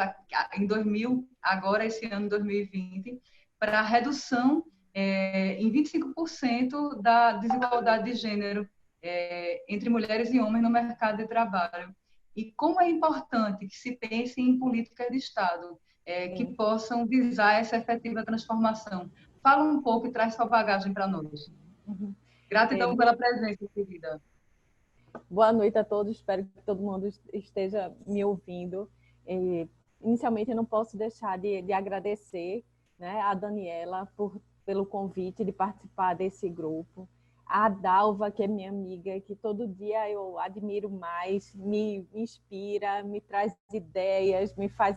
em 2000, agora esse ano 2020, para a redução em 25% da desigualdade de gênero entre mulheres e homens no mercado de trabalho. E como é importante que se pense em políticas de Estado que possam visar essa efetiva transformação. Fala um pouco e traz sua bagagem para nós. Gratidão pela presença, querida. Boa noite a todos, espero que todo mundo esteja me ouvindo. Inicialmente, eu não posso deixar de agradecer, né, a Daniela pelo convite de participar desse grupo, a Dalva, que é minha amiga, que todo dia eu admiro mais, me inspira, me traz ideias, me faz,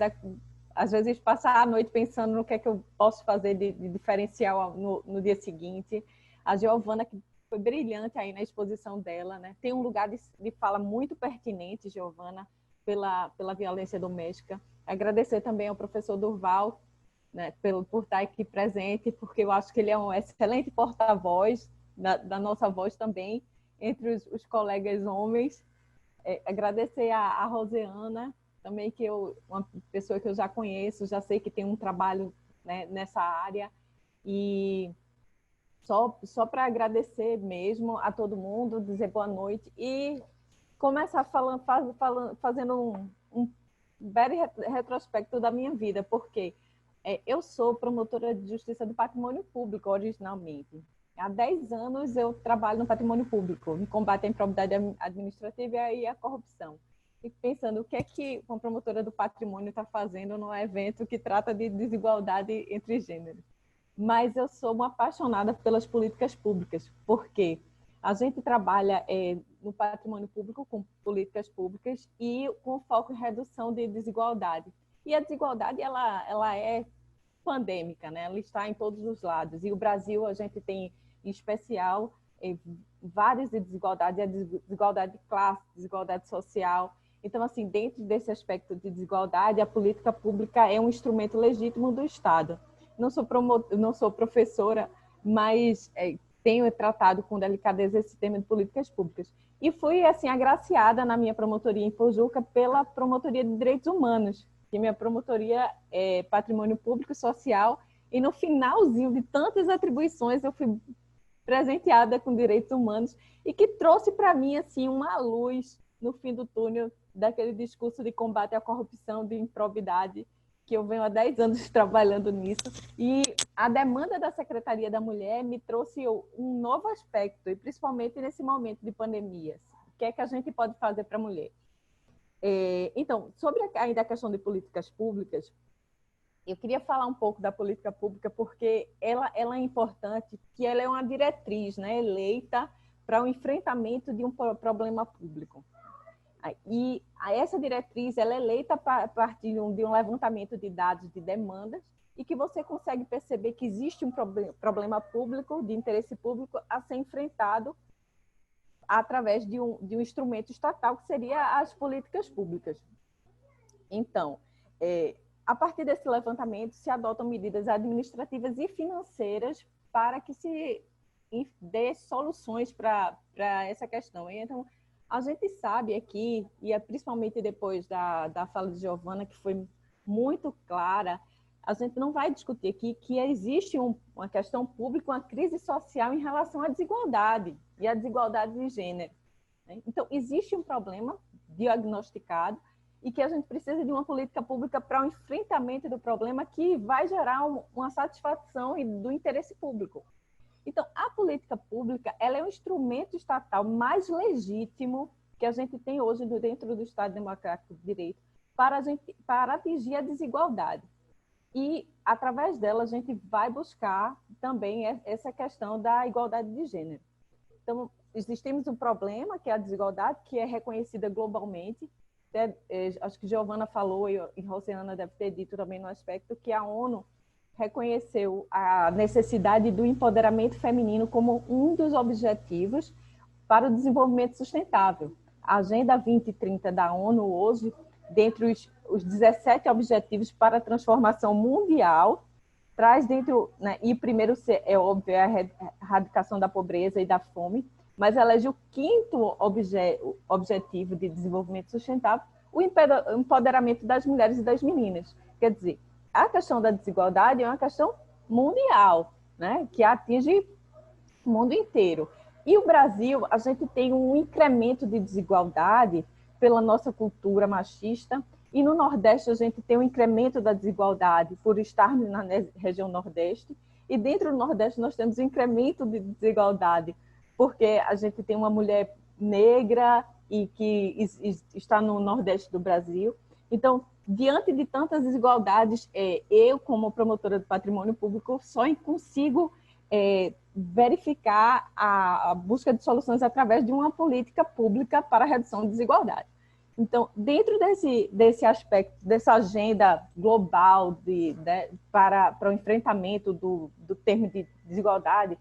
às vezes, passar a noite pensando no que é que eu posso fazer de diferencial no dia seguinte. A Giovana, que foi brilhante aí na exposição dela, né? Tem um lugar de fala muito pertinente, Giovana, pela violência doméstica. Agradecer também ao professor Durval, né, por estar aqui presente, porque eu acho que ele é um excelente porta-voz da nossa voz também, entre os colegas homens. Agradecer a Roseana, também, que uma pessoa que eu já conheço, já sei que tem um trabalho, né, nessa área, e só para agradecer mesmo a todo mundo, dizer boa noite e começar fazendo um breve retrospecto da minha vida, porque eu sou promotora de justiça do patrimônio público originalmente. Há 10 anos eu trabalho no patrimônio público, em combate à improbidade administrativa e à corrupção. Fico pensando o que é que uma promotora do patrimônio está fazendo num evento que trata de desigualdade entre gêneros. Mas eu sou uma apaixonada pelas políticas públicas, porque a gente trabalha no patrimônio público com políticas públicas e com foco em redução de desigualdade. E a desigualdade ela é pandêmica, né? Ela está em todos os lados. E o Brasil, a gente tem, em especial, várias desigualdades, a desigualdade de classe, desigualdade social. Então, assim, dentro desse aspecto de desigualdade, a política pública é um instrumento legítimo do Estado. Não sou professora, mas tenho tratado com delicadeza esse tema de políticas públicas. E fui, assim, agraciada na minha promotoria em Pojuca pela Promotoria de Direitos Humanos, que minha promotoria é Patrimônio Público e Social, e no finalzinho de tantas atribuições eu fui presenteada com direitos humanos, e que trouxe para mim, assim, uma luz no fim do túnel daquele discurso de combate à corrupção, de improbidade, que eu venho há 10 anos trabalhando nisso, e a demanda da Secretaria da Mulher me trouxe um novo aspecto, e principalmente nesse momento de pandemia. O que é que a gente pode fazer para a mulher? Então, sobre ainda a questão de políticas públicas, eu queria falar um pouco da política pública, porque ela é importante, que ela é uma diretriz, né, eleita para o enfrentamento de um problema público. E essa diretriz ela é eleita a partir de um levantamento de dados de demandas, e que você consegue perceber que existe um problema público, de interesse público, a ser enfrentado através de um instrumento estatal, que seria as políticas públicas. Então, a partir desse levantamento, se adotam medidas administrativas e financeiras para que se dê soluções para essa questão. Então, a gente sabe aqui, e principalmente depois da fala de Giovana, que foi muito clara, a gente não vai discutir aqui que existe uma questão pública, uma crise social em relação à desigualdade e à desigualdade de gênero. Né? Então, existe um problema diagnosticado e que a gente precisa de uma política pública para o enfrentamento do problema que vai gerar uma satisfação do interesse público. Então, a política pública ela é um instrumento estatal mais legítimo que a gente tem hoje dentro do Estado Democrático de Direito para atingir a desigualdade. E, através dela, a gente vai buscar também essa questão da igualdade de gênero. Então, existimos um problema, que é a desigualdade, que é reconhecida globalmente. Acho que Giovana falou, e Rosiana deve ter dito também no aspecto, que a ONU reconheceu a necessidade do empoderamento feminino como um dos objetivos para o desenvolvimento sustentável. A Agenda 2030 da ONU hoje, dentre os 17 objetivos para a transformação mundial, traz dentro, né, e o primeiro é óbvio, é a erradicação da pobreza e da fome, mas elege o quinto objetivo de desenvolvimento sustentável, o empoderamento das mulheres e das meninas. Quer dizer, a questão da desigualdade é uma questão mundial, né, que atinge o mundo inteiro. E o Brasil, a gente tem um incremento de desigualdade pela nossa cultura machista, e no Nordeste a gente tem um incremento da desigualdade por estarmos na região Nordeste, e dentro do Nordeste nós temos um incremento de desigualdade, porque a gente tem uma mulher negra e que está no Nordeste do Brasil. Então, diante de tantas desigualdades, eu, como promotora do patrimônio público, só consigo verificar a busca de soluções através de uma política pública para a redução de desigualdade. Então, dentro desse aspecto, dessa agenda global para o enfrentamento do termo de desigualdade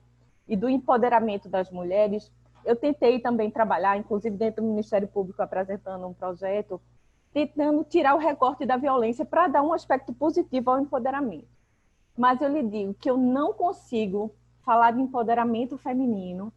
e do empoderamento das mulheres, eu tentei também trabalhar, inclusive dentro do Ministério Público, apresentando um projeto, tentando tirar o recorte da violência para dar um aspecto positivo ao empoderamento. Mas eu lhe digo que eu não consigo falar de empoderamento feminino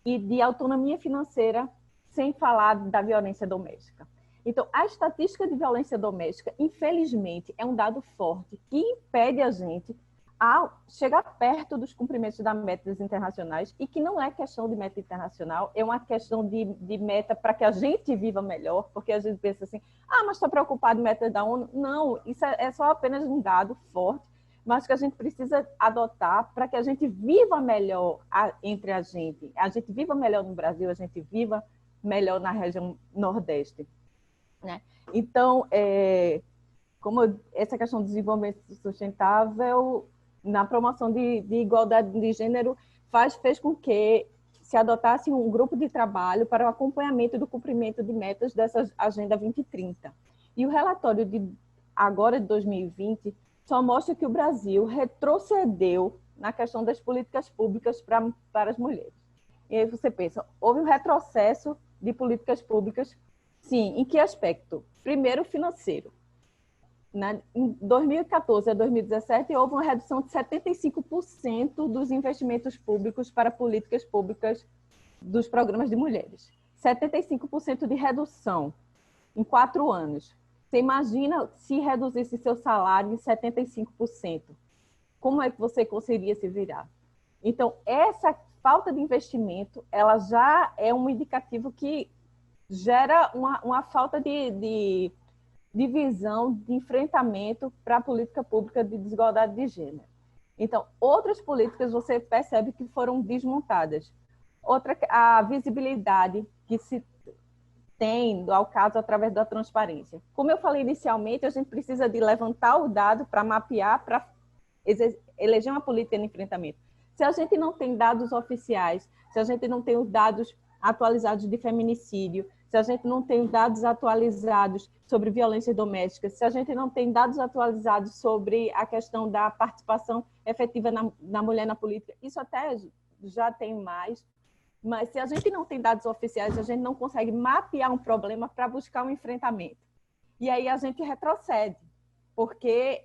e de autonomia financeira sem falar da violência doméstica. Então, a estatística de violência doméstica, infelizmente, é um dado forte que impede a gente a chegar perto dos cumprimentos das metas internacionais, e que não é questão de meta internacional, é uma questão de meta para que a gente viva melhor, porque a gente pensa assim, mas estou preocupado em metas da ONU. Não, isso é só apenas um dado forte, mas que a gente precisa adotar para que a gente viva melhor entre a gente viva melhor no Brasil, a gente viva melhor na região Nordeste. Né? Então, essa questão do desenvolvimento sustentável, na promoção de igualdade de gênero, fez com que se adotasse um grupo de trabalho para o acompanhamento do cumprimento de metas dessa Agenda 2030. E o relatório agora de 2020 só mostra que o Brasil retrocedeu na questão das políticas públicas para as mulheres. E aí você pensa, houve um retrocesso de políticas públicas. Sim, em que aspecto? Primeiro, financeiro. Em 2014 a 2017, houve uma redução de 75% dos investimentos públicos para políticas públicas dos programas de mulheres. 75% de redução em 4 anos. Você imagina se reduzisse seu salário em 75%. Como é que você conseguiria se virar? Então, essa falta de investimento, ela já é um indicativo que gera uma falta de visão, de enfrentamento para a política pública de desigualdade de gênero. Então, outras políticas você percebe que foram desmontadas. Outra, a visibilidade que se tem ao caso através da transparência. Como eu falei inicialmente, a gente precisa de levantar o dado para mapear, para eleger uma política de enfrentamento. Se a gente não tem dados oficiais, se a gente não tem os dados atualizados de feminicídio, se a gente não tem dados atualizados sobre violência doméstica, se a gente não tem dados atualizados sobre a questão da participação efetiva da mulher na política, isso até já tem mais, mas se a gente não tem dados oficiais, a gente não consegue mapear um problema para buscar um enfrentamento. E aí a gente retrocede, porque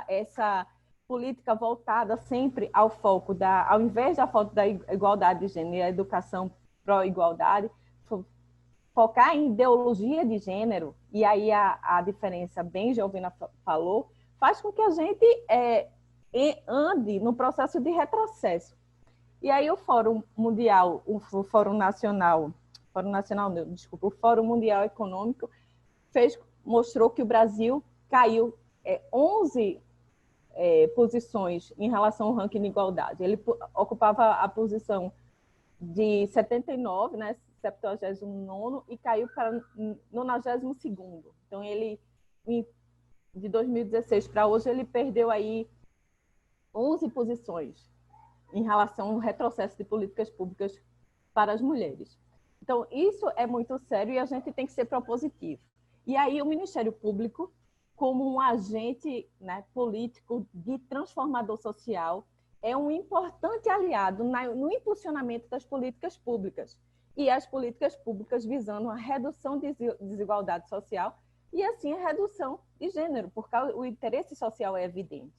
essa política voltada sempre ao foco ao invés da foco da igualdade de gênero e a educação pró-igualdade, focar em ideologia de gênero e aí a diferença, bem Giovina falou, faz com que a gente ande no processo de retrocesso. E aí o Fórum Mundial, o Fórum Nacional não, desculpa, o Fórum Mundial Econômico mostrou que o Brasil caiu 11 posições em relação ao ranking de igualdade. Ele ocupava a posição de 79, né, 79º, e caiu para 92º. Então, ele, de 2016 para hoje, ele perdeu aí 11 posições em relação ao retrocesso de políticas públicas para as mulheres. Então, isso é muito sério e a gente tem que ser propositivo. E aí, o Ministério Público, como um agente, né, político de transformador social, é um importante aliado no impulsionamento das políticas públicas. E as políticas públicas visando a redução de desigualdade social e, assim, a redução de gênero, porque o interesse social é evidente.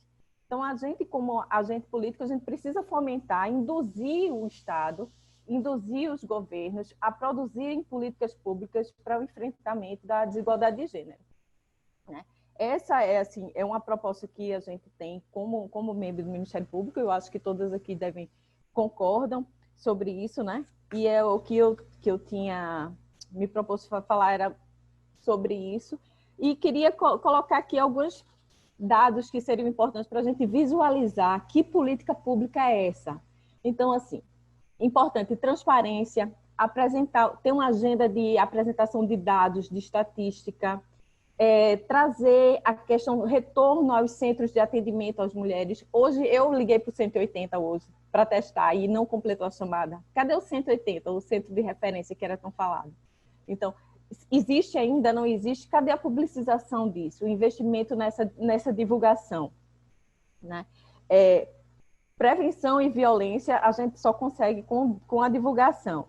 Então, a gente, como agente político, a gente precisa fomentar, induzir o Estado, induzir os governos a produzirem políticas públicas para o enfrentamento da desigualdade de gênero, né? Essa é uma proposta que a gente tem como membro do Ministério Público. Eu acho que todas aqui concordam sobre isso, né? E é o que eu tinha me proposto para falar era sobre isso. E queria colocar aqui alguns dados que seriam importantes para a gente visualizar que política pública é essa. Então, assim, importante, transparência, ter uma agenda de apresentação de dados, de estatística, trazer a questão do retorno aos centros de atendimento às mulheres. Hoje, eu liguei para o 180 hoje para testar e não completou a chamada. Cadê o 180, o centro de referência que era tão falado? Então, existe ainda, não existe? Cadê a publicização disso? O investimento nessa divulgação, né? Prevenção e violência a gente só consegue com a divulgação.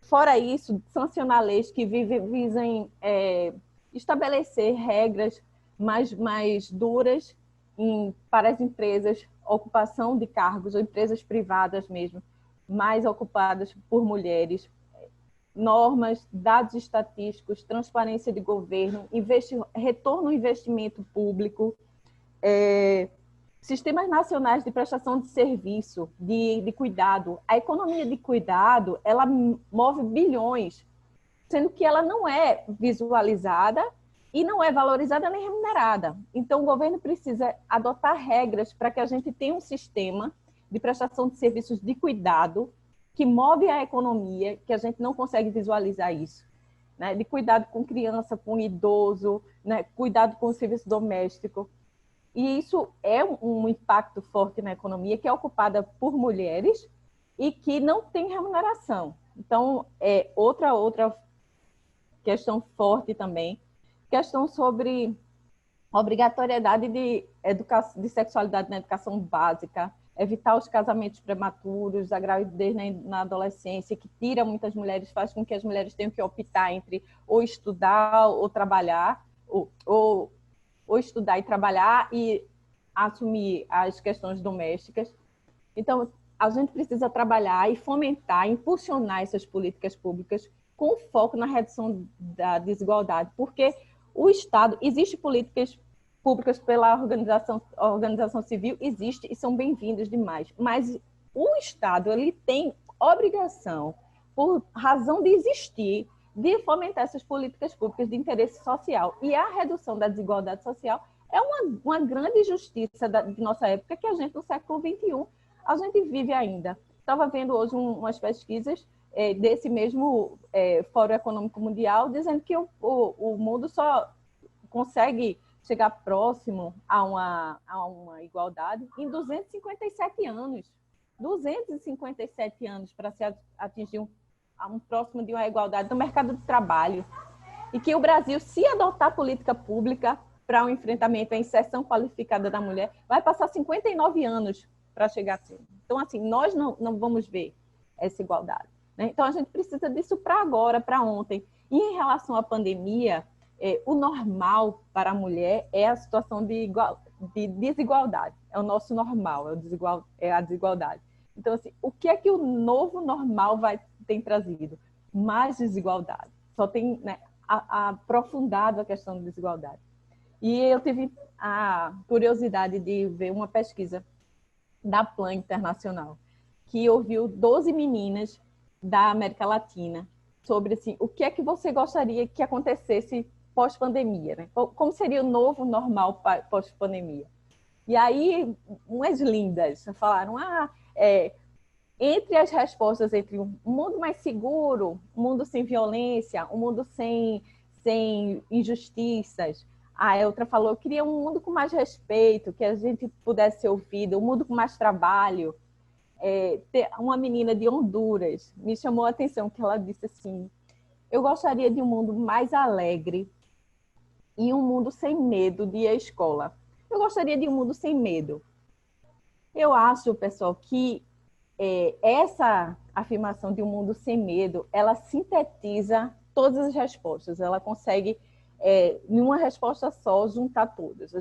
Fora isso, sancionar leis que visem estabelecer regras mais duras para as empresas, ocupação de cargos, ou empresas privadas mesmo, mais ocupadas por mulheres, normas, dados estatísticos, transparência de governo, retorno ao investimento público, sistemas nacionais de prestação de serviço, de cuidado. A economia de cuidado, ela move bilhões, sendo que ela não é visualizada e não é valorizada nem remunerada. Então, o governo precisa adotar regras para que a gente tenha um sistema de prestação de serviços de cuidado que move a economia, que a gente não consegue visualizar isso, né? De cuidado com criança, com idoso, né? Cuidado com o serviço doméstico. E isso é um impacto forte na economia, que é ocupada por mulheres e que não tem remuneração. Então, outra questão forte também, questão sobre obrigatoriedade de sexualidade na educação básica, evitar os casamentos prematuros, a gravidez na adolescência, que tira muitas mulheres, faz com que as mulheres tenham que optar entre ou estudar ou trabalhar, ou estudar e trabalhar e assumir as questões domésticas. Então, a gente precisa trabalhar e fomentar, impulsionar essas políticas públicas com foco na redução da desigualdade, porque o Estado, existe políticas públicas pela organização civil, existe e são bem-vindas demais, mas o Estado ele tem obrigação, por razão de existir, de fomentar essas políticas públicas de interesse social, e a redução da desigualdade social é uma grande injustiça de nossa época, que a gente, no século XXI, a gente vive ainda. Estava vendo hoje umas pesquisas desse mesmo Fórum Econômico Mundial, dizendo que o mundo só consegue chegar próximo a uma igualdade em 257 anos. 257 anos para se atingir um próximo de uma igualdade no mercado de trabalho. E que o Brasil, se adotar política pública para o enfrentamento à inserção qualificada da mulher, vai passar 59 anos para chegar a ser. Então, assim, nós não vamos ver essa igualdade, né? Então, a gente precisa disso para agora, para ontem. E em relação à pandemia, o normal para a mulher é a situação de desigualdade. É o nosso normal, é a desigualdade. Então, assim, o que é que o novo normal tem trazido? Mais desigualdade. Só tem, né, aprofundado a questão da desigualdade. E eu tive a curiosidade de ver uma pesquisa da Plan Internacional, que ouviu 12 meninas da América Latina sobre assim, o que é que você gostaria que acontecesse pós-pandemia, né? Como seria o novo normal pós-pandemia. E aí, umas lindas falaram, entre as respostas, entre um mundo mais seguro, um mundo sem violência, um mundo sem injustiças. A outra falou, eu queria um mundo com mais respeito, que a gente pudesse ser ouvido, um mundo com mais trabalho. Uma menina de Honduras me chamou a atenção, que ela disse assim, eu gostaria de um mundo mais alegre e um mundo sem medo de ir à escola. Eu gostaria de um mundo sem medo. Eu acho, pessoal, que essa afirmação de um mundo sem medo, ela sintetiza todas as respostas. Ela consegue, em uma resposta só, juntar todas.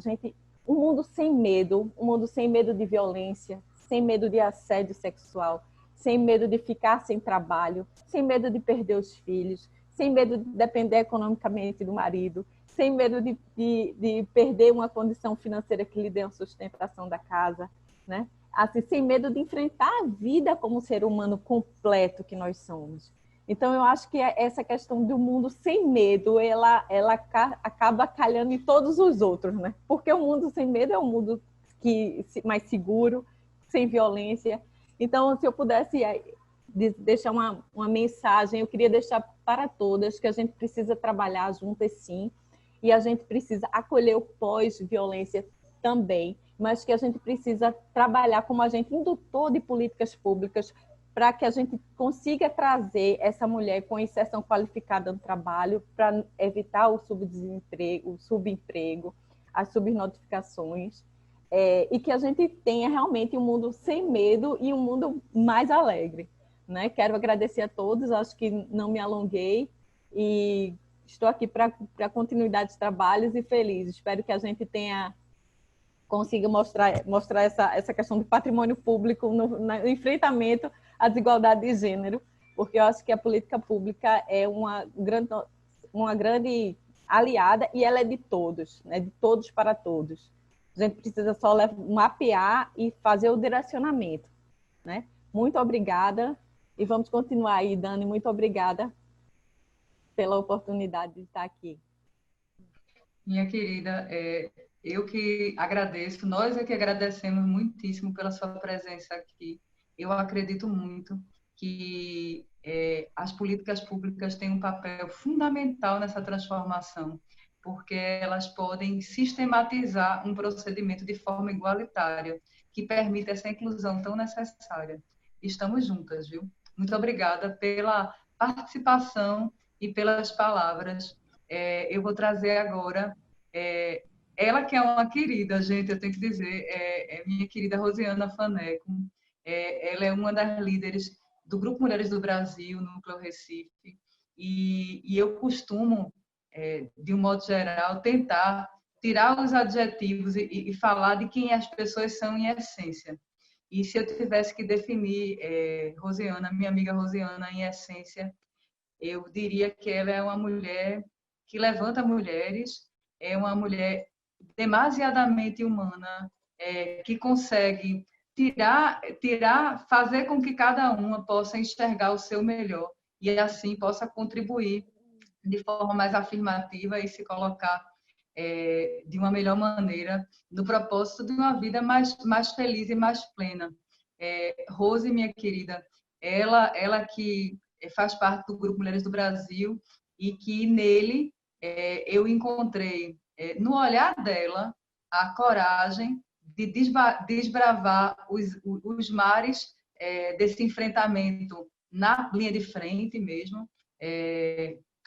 Um mundo sem medo de violência, sem medo de assédio sexual, sem medo de ficar sem trabalho, sem medo de perder os filhos, sem medo de depender economicamente do marido, sem medo de perder uma condição financeira que lhe dê uma sustentação da casa, né? Assim, sem medo de enfrentar a vida como ser humano completo que nós somos. Então, eu acho que essa questão do mundo sem medo, ela acaba calhando em todos os outros, né? Porque o mundo sem medo é um mundo mais seguro, sem violência. Então, se eu pudesse deixar uma mensagem, eu queria deixar para todas que a gente precisa trabalhar juntas, sim, e a gente precisa acolher o pós-violência também, mas que a gente precisa trabalhar como agente indutor de políticas públicas para que a gente consiga trazer essa mulher com inserção qualificada no trabalho para evitar o subemprego, as subnotificações, e que a gente tenha realmente um mundo sem medo e um mundo mais alegre, né? Quero agradecer a todos, acho que não me alonguei e estou aqui para a continuidade dos trabalhos e feliz. Espero que a gente consiga mostrar essa questão do patrimônio público no enfrentamento à desigualdade de gênero, porque eu acho que a política pública é uma grande aliada e ela é de todos, né? De todos para todos. A gente precisa só mapear e fazer o direcionamento, né? Muito obrigada e vamos continuar aí, Dani. Muito obrigada pela oportunidade de estar aqui. Minha querida, eu que agradeço, nós é que agradecemos muitíssimo pela sua presença aqui. Eu acredito muito que as políticas públicas têm um papel fundamental nessa transformação, porque elas podem sistematizar um procedimento de forma igualitária, que permite essa inclusão tão necessária. Estamos juntas, viu? Muito obrigada pela participação e pelas palavras. Eu vou trazer agora ela que é uma querida, gente, eu tenho que dizer, minha querida Rosiana Faneco. Ela é uma das líderes do Grupo Mulheres do Brasil, Núcleo Recife, e eu costumo, de um modo geral, tentar tirar os adjetivos e falar de quem as pessoas são em essência. E se eu tivesse que definir Rosiana, minha amiga Rosiana, em essência, eu diria que ela é uma mulher que levanta mulheres, é uma mulher demasiadamente humana, que consegue fazer com que cada uma possa enxergar o seu melhor e assim possa contribuir de forma mais afirmativa e se colocar de uma melhor maneira no propósito de uma vida mais feliz e mais plena. Rose, minha querida, ela que faz parte do Grupo Mulheres do Brasil e que nele eu encontrei, no olhar dela, a coragem de desbravar os mares desse enfrentamento na linha de frente mesmo,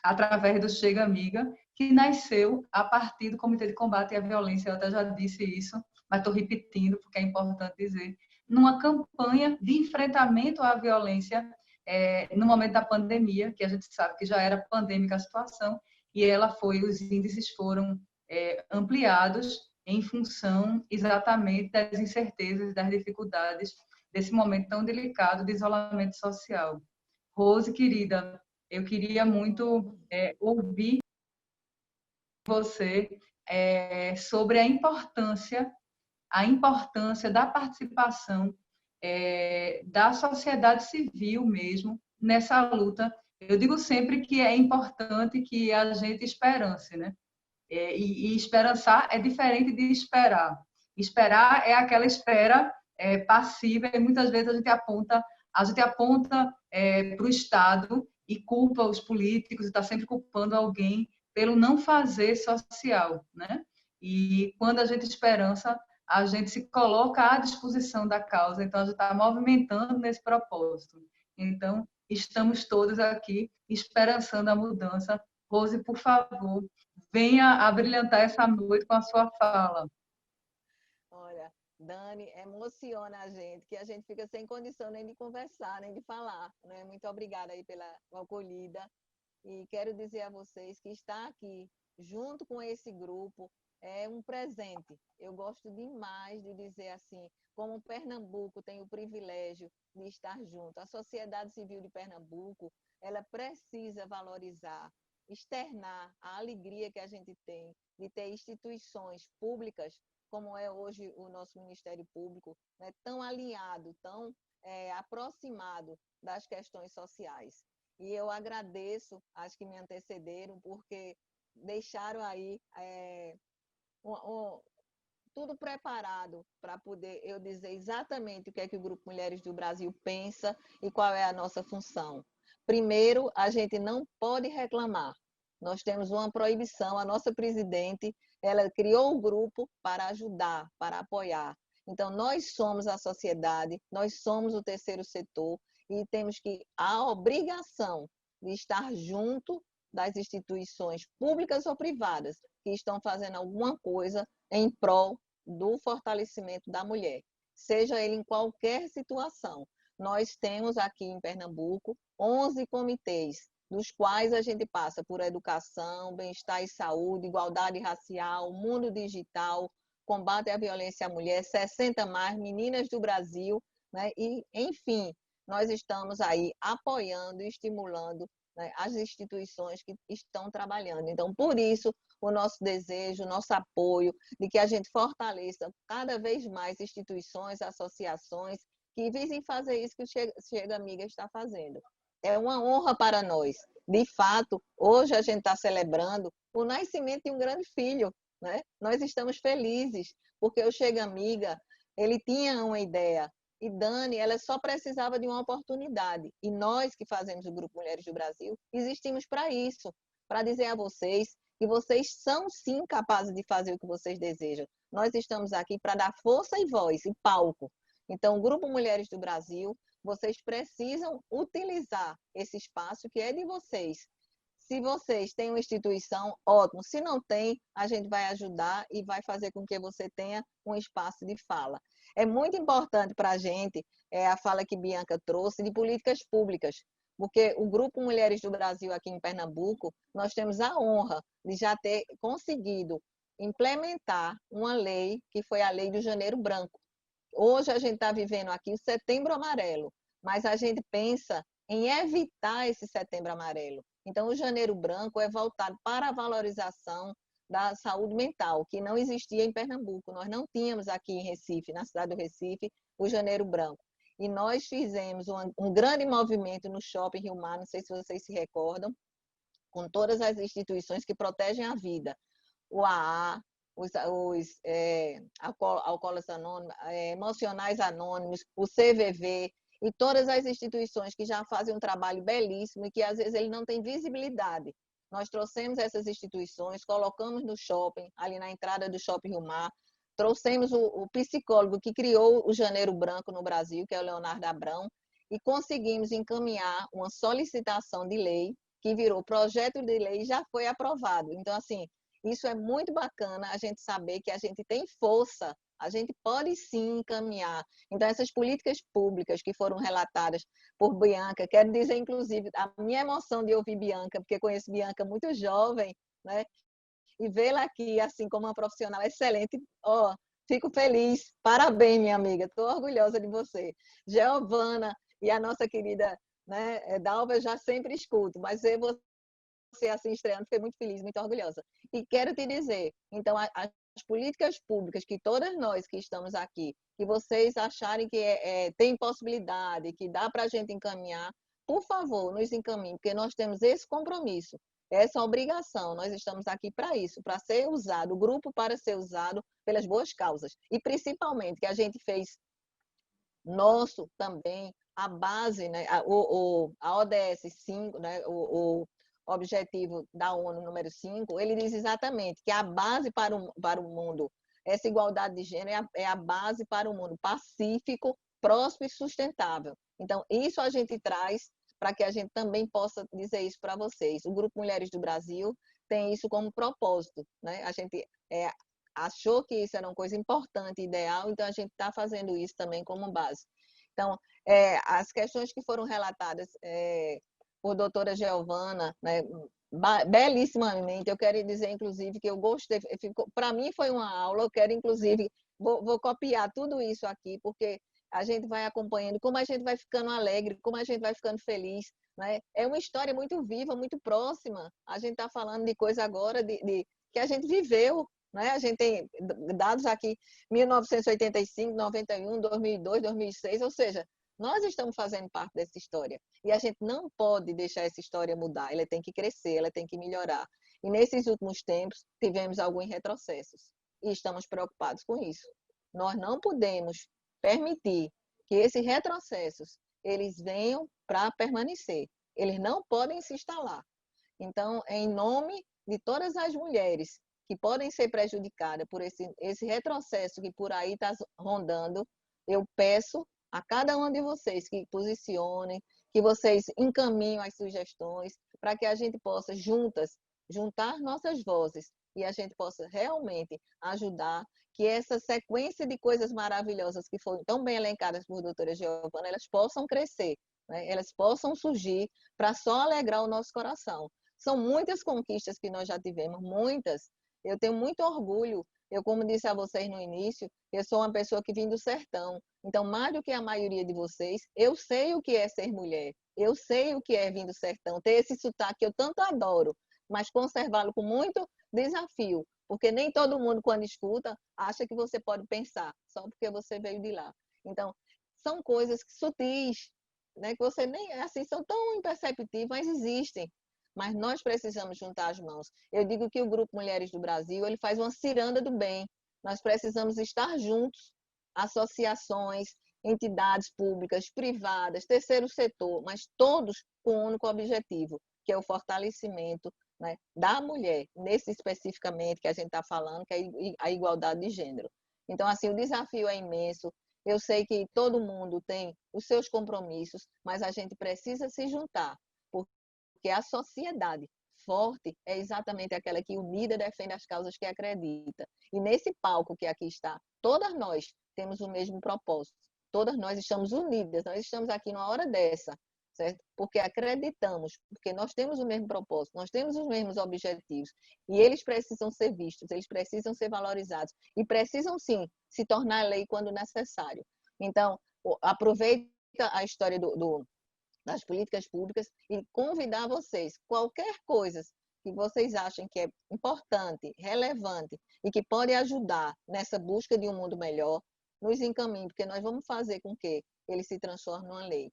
através do Chega Amiga, que nasceu a partir do Comitê de Combate à Violência. Eu até já disse isso, mas estou repetindo porque é importante dizer, numa campanha de enfrentamento à violência no momento da pandemia, que a gente sabe que já era pandêmica a situação, e os índices foram ampliados em função exatamente das incertezas, das dificuldades desse momento tão delicado de isolamento social. Rose, querida, eu queria muito ouvir você sobre a importância da participação da sociedade civil mesmo nessa luta. Eu digo sempre que é importante que a gente esperance, né? E esperançar é diferente de esperar. Esperar é aquela espera passiva e muitas vezes a gente aponta para o Estado e culpa os políticos e está sempre culpando alguém pelo não fazer social, né? E quando a gente esperança, a gente se coloca à disposição da causa, então a gente está movimentando nesse propósito. Então, estamos todos aqui esperançando a mudança. Rose, por favor, venha abrilhantar essa noite com a sua fala. Olha, Dani, emociona a gente, que a gente fica sem condição nem de conversar, nem de falar, né? Muito obrigada aí pela acolhida. E quero dizer a vocês que estar aqui junto com esse grupo é um presente. Eu gosto demais de dizer assim, como Pernambuco tem o privilégio de estar junto. A sociedade civil de Pernambuco, ela precisa valorizar, externar a alegria que a gente tem de ter instituições públicas, como é hoje o nosso Ministério Público, né, tão alinhado, tão aproximado das questões sociais. E eu agradeço às que me antecederam, porque deixaram aí tudo preparado para poder eu dizer exatamente o que é que o Grupo Mulheres do Brasil pensa e qual é a nossa função. Primeiro, a gente não pode reclamar. Nós temos uma proibição, a nossa presidente, ela criou o grupo para ajudar, para apoiar. Então, nós somos a sociedade, nós somos o terceiro setor e temos a obrigação de estar junto das instituições públicas ou privadas que estão fazendo alguma coisa em prol do fortalecimento da mulher, seja ele em qualquer situação. Nós temos aqui em Pernambuco 11 comitês, dos quais a gente passa por educação, bem-estar e saúde, igualdade racial, mundo digital, combate à violência à mulher, 60 mais, Meninas do Brasil, né? E, enfim, nós estamos aí apoiando e estimulando, né, as instituições que estão trabalhando. Então, por isso, o nosso desejo, o nosso apoio de que a gente fortaleça cada vez mais instituições, associações que visem fazer isso que o Chega Amiga está fazendo. É uma honra para nós. De fato, hoje a gente está celebrando o nascimento de um grande filho, né? Nós estamos felizes, porque o Chega Amiga, ele tinha uma ideia, e Dani, ela só precisava de uma oportunidade. E nós que fazemos o Grupo Mulheres do Brasil, existimos para isso, para dizer a vocês que vocês são sim capazes de fazer o que vocês desejam. Nós estamos aqui para dar força e voz e palco. Então, o Grupo Mulheres do Brasil, vocês precisam utilizar esse espaço que é de vocês. Se vocês têm uma instituição, ótimo. Se não tem, a gente vai ajudar e vai fazer com que você tenha um espaço de fala. É muito importante para a gente a fala que Bianca trouxe de políticas públicas, porque o Grupo Mulheres do Brasil aqui em Pernambuco, nós temos a honra de já ter conseguido implementar uma lei que foi a Lei do Janeiro Branco. Hoje a gente está vivendo aqui o Setembro Amarelo, mas a gente pensa em evitar esse Setembro Amarelo. Então, o Janeiro Branco é voltado para a valorização da saúde mental, que não existia em Pernambuco. Nós não tínhamos aqui em Recife, na cidade do Recife, o Janeiro Branco. E nós fizemos um grande movimento no Shopping Rio Mar, não sei se vocês se recordam, com todas as instituições que protegem a vida. O AA, os Alcoólatras Anônimos, Emocionais Anônimos, o CVV, e todas as instituições que já fazem um trabalho belíssimo e que às vezes ele não tem visibilidade. Nós trouxemos essas instituições, colocamos no shopping, ali na entrada do Shopping Rio Mar, trouxemos o psicólogo que criou o Janeiro Branco no Brasil, que é o Leonardo Abrão, e conseguimos encaminhar uma solicitação de lei que virou projeto de lei e já foi aprovado. Então, assim, isso é muito bacana, a gente saber que a gente tem força, a gente pode sim encaminhar. Então, essas políticas públicas que foram relatadas por Bianca, quero dizer, inclusive, a minha emoção de ouvir Bianca, porque conheço Bianca muito jovem, né? E vê-la aqui, assim, como uma profissional excelente, fico feliz. Parabéns, minha amiga, estou orgulhosa de você. Giovana e a nossa querida, né, Dalva, eu já sempre escuto, mas ver você assim estreando, fiquei muito feliz, muito orgulhosa. E quero te dizer, então, as políticas públicas que todas nós que estamos aqui, que vocês acharem que tem possibilidade, que dá para a gente encaminhar, por favor, nos encaminhem, porque nós temos esse compromisso, essa obrigação. Nós estamos aqui para isso, para ser usado, o grupo para ser usado pelas boas causas. E principalmente que a gente fez nosso também a base, né, a ODS 5, né, o objetivo da ONU número 5, ele diz exatamente que a base para o mundo, essa igualdade de gênero é a base para um mundo pacífico, próspero e sustentável. Então, isso a gente traz para que a gente também possa dizer isso para vocês. O Grupo Mulheres do Brasil tem isso como propósito, né? A gente achou que isso era uma coisa importante, ideal, então a gente está fazendo isso também como base. Então, as questões que foram relatadas por doutora Giovana, né, belíssimamente, eu quero dizer, inclusive, que eu gostei, para mim foi uma aula, eu quero, inclusive, vou copiar tudo isso aqui, porque a gente vai acompanhando como a gente vai ficando alegre, como a gente vai ficando feliz, né? É uma história muito viva, muito próxima. A gente está falando de coisa agora que a gente viveu, né? A gente tem dados aqui 1985, 91, 2002, 2006, ou seja, nós estamos fazendo parte dessa história e a gente não pode deixar essa história mudar, ela tem que crescer, ela tem que melhorar. E nesses últimos tempos tivemos alguns retrocessos e estamos preocupados com isso. Nós não podemos permitir que esses retrocessos eles venham para permanecer. Eles não podem se instalar. Então, em nome de todas as mulheres que podem ser prejudicadas por esse retrocesso que por aí está rondando, eu peço a cada um de vocês que posicionem, que vocês encaminhem as sugestões para que a gente possa juntas juntar nossas vozes e a gente possa realmente ajudar que essa sequência de coisas maravilhosas que foram tão bem elencadas por doutora Giovana, elas possam crescer, né? Elas possam surgir para só alegrar o nosso coração. São muitas conquistas que nós já tivemos, muitas. Eu tenho muito orgulho. Eu, como disse a vocês no início, eu sou uma pessoa que vim do sertão. Então, mais do que a maioria de vocês, eu sei o que é ser mulher. Eu sei o que é vir do sertão, ter esse sotaque que eu tanto adoro, mas conservá-lo com muito desafio, porque nem todo mundo, quando escuta, acha que você pode pensar, só porque você veio de lá. Então, são coisas sutis, né, que você nem, assim, são tão imperceptíveis, mas existem. Mas nós precisamos juntar as mãos. Eu digo que o Grupo Mulheres do Brasil, ele faz uma ciranda do bem. Nós precisamos estar juntos, associações, entidades públicas, privadas, terceiro setor, mas todos com um único objetivo, que é o fortalecimento, né, da mulher, nesse especificamente que a gente está falando, que é a igualdade de gênero. Então, assim, o desafio é imenso. Eu sei que todo mundo tem os seus compromissos, mas a gente precisa se juntar, porque a sociedade forte é exatamente aquela que unida defende as causas que acredita. E nesse palco que aqui está, todas nós temos o mesmo propósito. Todas nós estamos unidas, nós estamos aqui numa hora dessa, certo? Porque acreditamos, porque nós temos o mesmo propósito, nós temos os mesmos objetivos e eles precisam ser vistos, eles precisam ser valorizados e precisam sim se tornar lei quando necessário. Então, aproveita a história das políticas públicas e convidar vocês, qualquer coisa que vocês achem que é importante, relevante e que pode ajudar nessa busca de um mundo melhor, nos encaminhe, porque nós vamos fazer com que ele se transforme numa lei.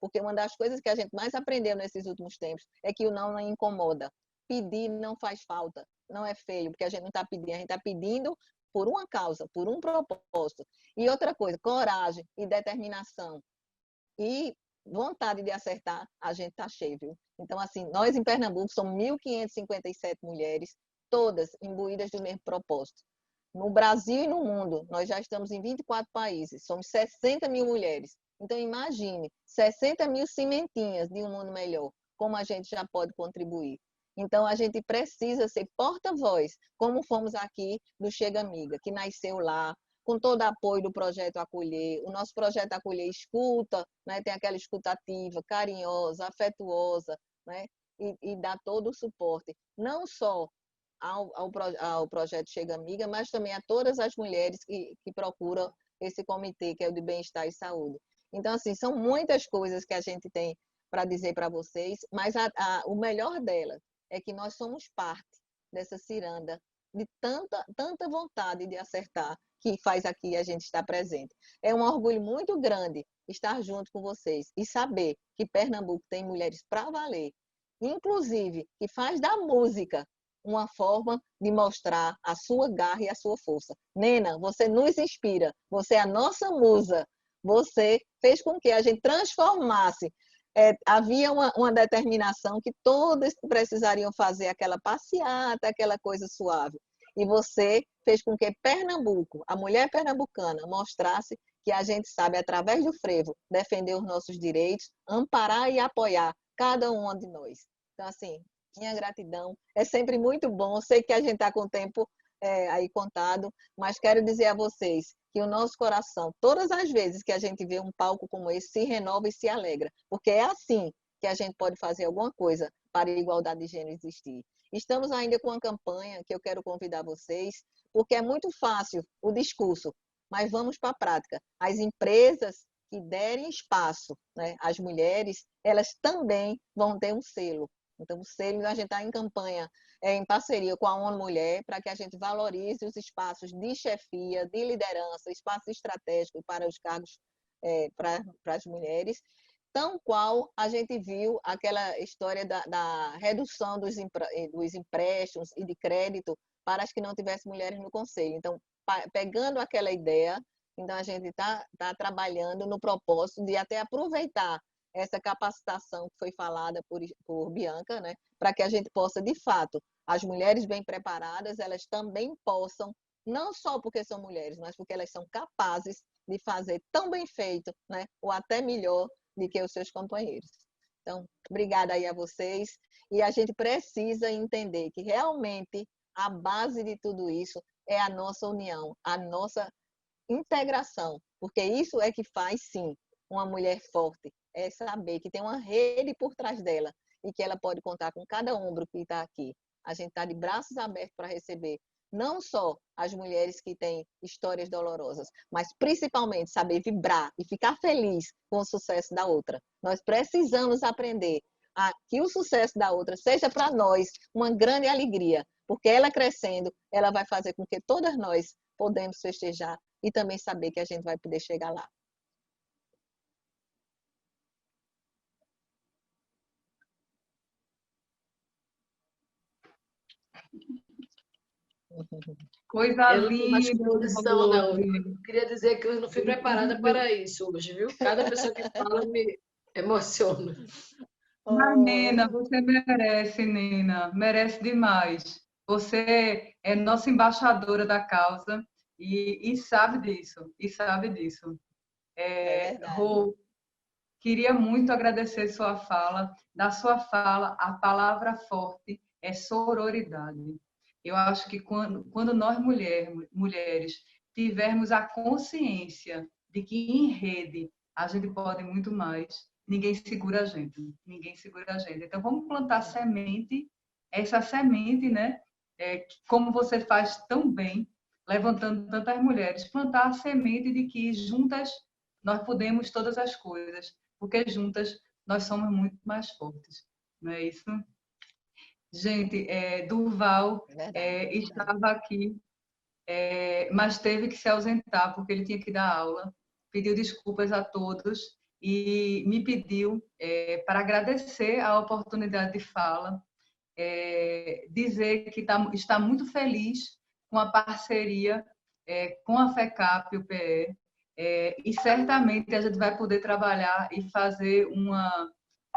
Porque uma das coisas que a gente mais aprendeu nesses últimos tempos é que o não incomoda. Pedir não faz falta, não é feio, porque a gente não está pedindo, a gente está pedindo por uma causa, por um propósito. E outra coisa, coragem e determinação. E vontade de acertar, a gente está cheio, viu? Então, assim, nós em Pernambuco somos 1.557 mulheres, todas imbuídas do mesmo propósito. No Brasil e no mundo, nós já estamos em 24 países, somos 60 mil mulheres. Então, imagine, 60 mil cimentinhas de um mundo melhor, como a gente já pode contribuir. Então, a gente precisa ser porta-voz, como fomos aqui do Chega Amiga, que nasceu lá, com todo o apoio do Projeto Acolher. O nosso Projeto Acolher escuta, né? Tem aquela escutativa, carinhosa, afetuosa, né? E dá todo o suporte, não só ao Projeto Chega Amiga, mas também a todas as mulheres que procuram esse comitê, que é o de Bem-Estar e Saúde. Então, assim, são muitas coisas que a gente tem para dizer para vocês, mas o melhor dela é que nós somos parte dessa ciranda, de tanta vontade de acertar, que faz aqui a gente estar presente. É um orgulho muito grande estar junto com vocês e saber que Pernambuco tem mulheres para valer, inclusive que faz da música uma forma de mostrar a sua garra e a sua força. Nena, você nos inspira, você é a nossa musa, você fez com que a gente transformasse. Havia uma determinação que todas precisariam fazer aquela passeata, aquela coisa suave. E você fez com que Pernambuco, a mulher pernambucana, mostrasse que a gente sabe, através do frevo, defender os nossos direitos, amparar e apoiar cada uma de nós. Então, assim, minha gratidão. É sempre muito bom. Eu sei que a gente está com o tempo aí contado, mas quero dizer a vocês que o nosso coração, todas as vezes que a gente vê um palco como esse, se renova e se alegra, porque é assim que a gente pode fazer alguma coisa para a igualdade de gênero existir. Estamos ainda com uma campanha que eu quero convidar vocês, porque é muito fácil o discurso, mas vamos para a prática. As empresas que derem espaço, né, às mulheres, elas também vão ter um selo. Então, o selo, a gente está em campanha, em parceria com a ONU Mulher, para que a gente valorize os espaços de chefia, de liderança, espaços estratégicos para os cargos para as mulheres, tão qual a gente viu aquela história da redução dos empréstimos e de crédito para as que não tivessem mulheres no conselho. Então, pegando aquela ideia, então a gente está trabalhando no propósito de até aproveitar essa capacitação que foi falada por Bianca, né, para que a gente possa, de fato, as mulheres bem preparadas, elas também possam, não só porque são mulheres, mas porque elas são capazes de fazer tão bem feito, né, ou até melhor do que os seus companheiros. Então, obrigada aí a vocês. E a gente precisa entender que realmente a base de tudo isso é a nossa união, a nossa integração, porque isso é que faz, sim, uma mulher forte, é saber que tem uma rede por trás dela e que ela pode contar com cada ombro que está aqui. A gente está de braços abertos para receber não só as mulheres que têm histórias dolorosas, mas principalmente saber vibrar e ficar feliz com o sucesso da outra. Nós precisamos aprender a que o sucesso da outra seja para nós uma grande alegria, porque ela crescendo, ela vai fazer com que todas nós podemos festejar e também saber que a gente vai poder chegar lá. Coisa Eu não tenho mais linda, condição, não. Rose. Eu queria dizer que eu não fui preparada para isso hoje, viu? Cada pessoa que fala me emociona. Mas, Nena, você merece, Nena. Merece demais. Você é nossa embaixadora da causa e sabe disso. E sabe disso. É verdade. Rô, queria muito agradecer sua fala. Da sua fala, a palavra forte é sororidade. Eu acho que quando nós mulheres tivermos a consciência de que em rede a gente pode muito mais, ninguém segura a gente. Ninguém segura a gente. Então vamos plantar semente, essa semente, né? Como você faz tão bem, levantando tantas mulheres, plantar a semente de que juntas nós podemos todas as coisas, porque juntas nós somos muito mais fortes. Não é isso? Gente, Durval estava aqui, mas teve que se ausentar porque ele tinha que dar aula. Pediu desculpas a todos e me pediu para agradecer a oportunidade de fala, dizer que está muito feliz com a parceria com a FECAP, o PE, e certamente a gente vai poder trabalhar e fazer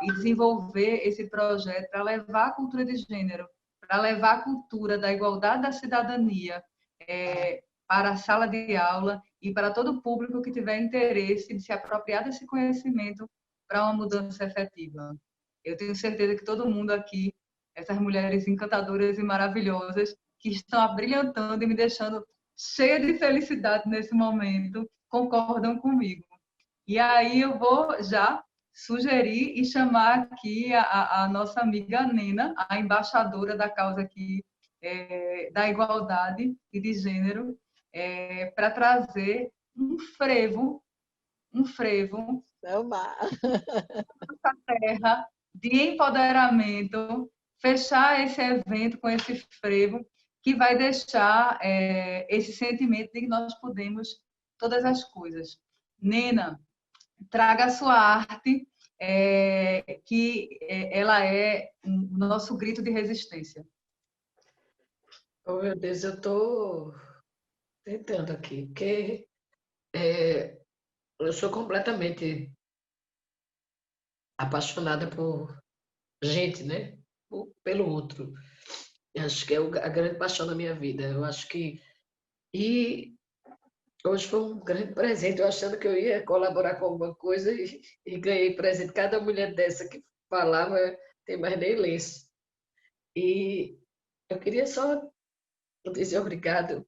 e desenvolver esse projeto para levar a cultura de gênero, para levar a cultura da igualdade da cidadania para a sala de aula e para todo o público que tiver interesse de se apropriar desse conhecimento para uma mudança efetiva. Eu tenho certeza que todo mundo aqui, essas mulheres encantadoras e maravilhosas, que estão abrilhantando e me deixando cheia de felicidade nesse momento, concordam comigo. E aí eu vou já sugerir e chamar aqui a nossa amiga Nena, a embaixadora da causa aqui da igualdade e de gênero, para trazer um frevo Então, terra de empoderamento fechar esse evento com esse frevo que vai deixar esse sentimento de que nós podemos todas as coisas. Nena, traga a sua arte, que ela é o nosso grito de resistência. Oh, meu Deus, eu estou tentando aqui, porque eu sou completamente apaixonada por gente, né? Pelo outro. Eu acho que é a grande paixão da minha vida. Eu acho que... E hoje foi um grande presente. Eu achando que eu ia colaborar com alguma coisa e ganhei presente. Cada mulher dessa que falava tem mais nem lenço. E eu queria só dizer obrigado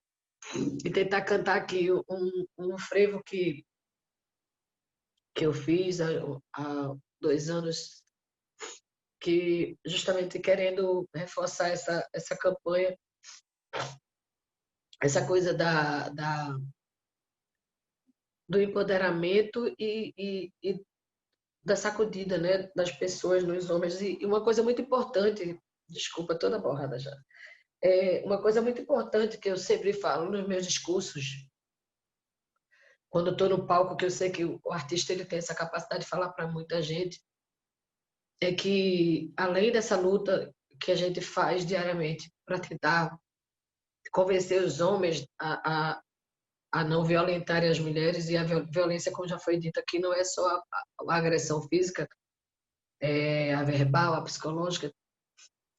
e tentar cantar aqui um frevo que eu fiz há 2 anos, que justamente querendo reforçar essa campanha, essa coisa do empoderamento e da sacudida, né, das pessoas, nos homens. E uma coisa muito importante, desculpa, toda borrada já, uma coisa muito importante que eu sempre falo nos meus discursos, quando estou no palco, que eu sei que o artista ele tem essa capacidade de falar para muita gente, é que, além dessa luta que a gente faz diariamente para tentar convencer os homens a não violentarem as mulheres, e a violência, como já foi dito aqui, não é só a agressão física, a verbal, a psicológica.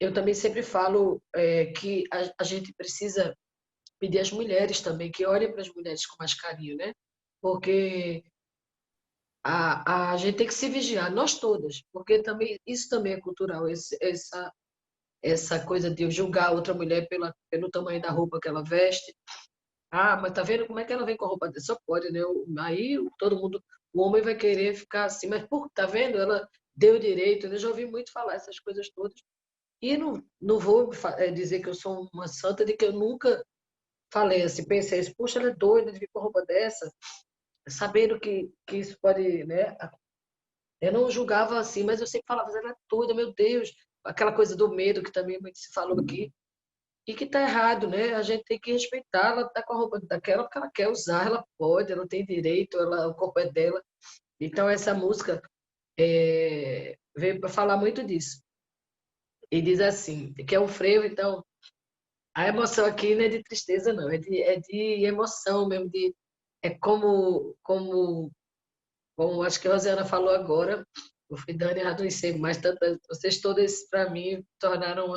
Eu também sempre falo que a gente precisa pedir às mulheres também que olhem para as mulheres com mais carinho, né? Porque a gente tem que se vigiar, nós todas, porque também isso também é cultural, essa coisa de eu julgar outra mulher pelo tamanho da roupa que ela veste. Ah, mas tá vendo como é que ela vem com a roupa dessa? Só pode, né? Aí todo mundo, o homem vai querer ficar assim, mas tá vendo? Ela deu direito, eu já ouvi muito falar essas coisas todas. E não vou dizer que eu sou uma santa de que eu nunca falei assim, pensei assim, poxa, ela é doida de vir com a roupa dessa, sabendo que isso pode, né? Eu não julgava assim, mas eu sempre falava, ela é doida, meu Deus, aquela coisa do medo que também muito se falou aqui, e que tá errado, né? A gente tem que respeitar, ela tá com a roupa daquela porque ela quer usar, ela pode, ela tem direito, o corpo é dela. Então essa música veio para falar muito disso. E diz assim, que é um frevo, então a emoção aqui não é de tristeza, não, é de emoção mesmo, é como acho que a Rosiana falou agora, eu fui dando errado em sempre, mas vocês todas, para mim, tornaram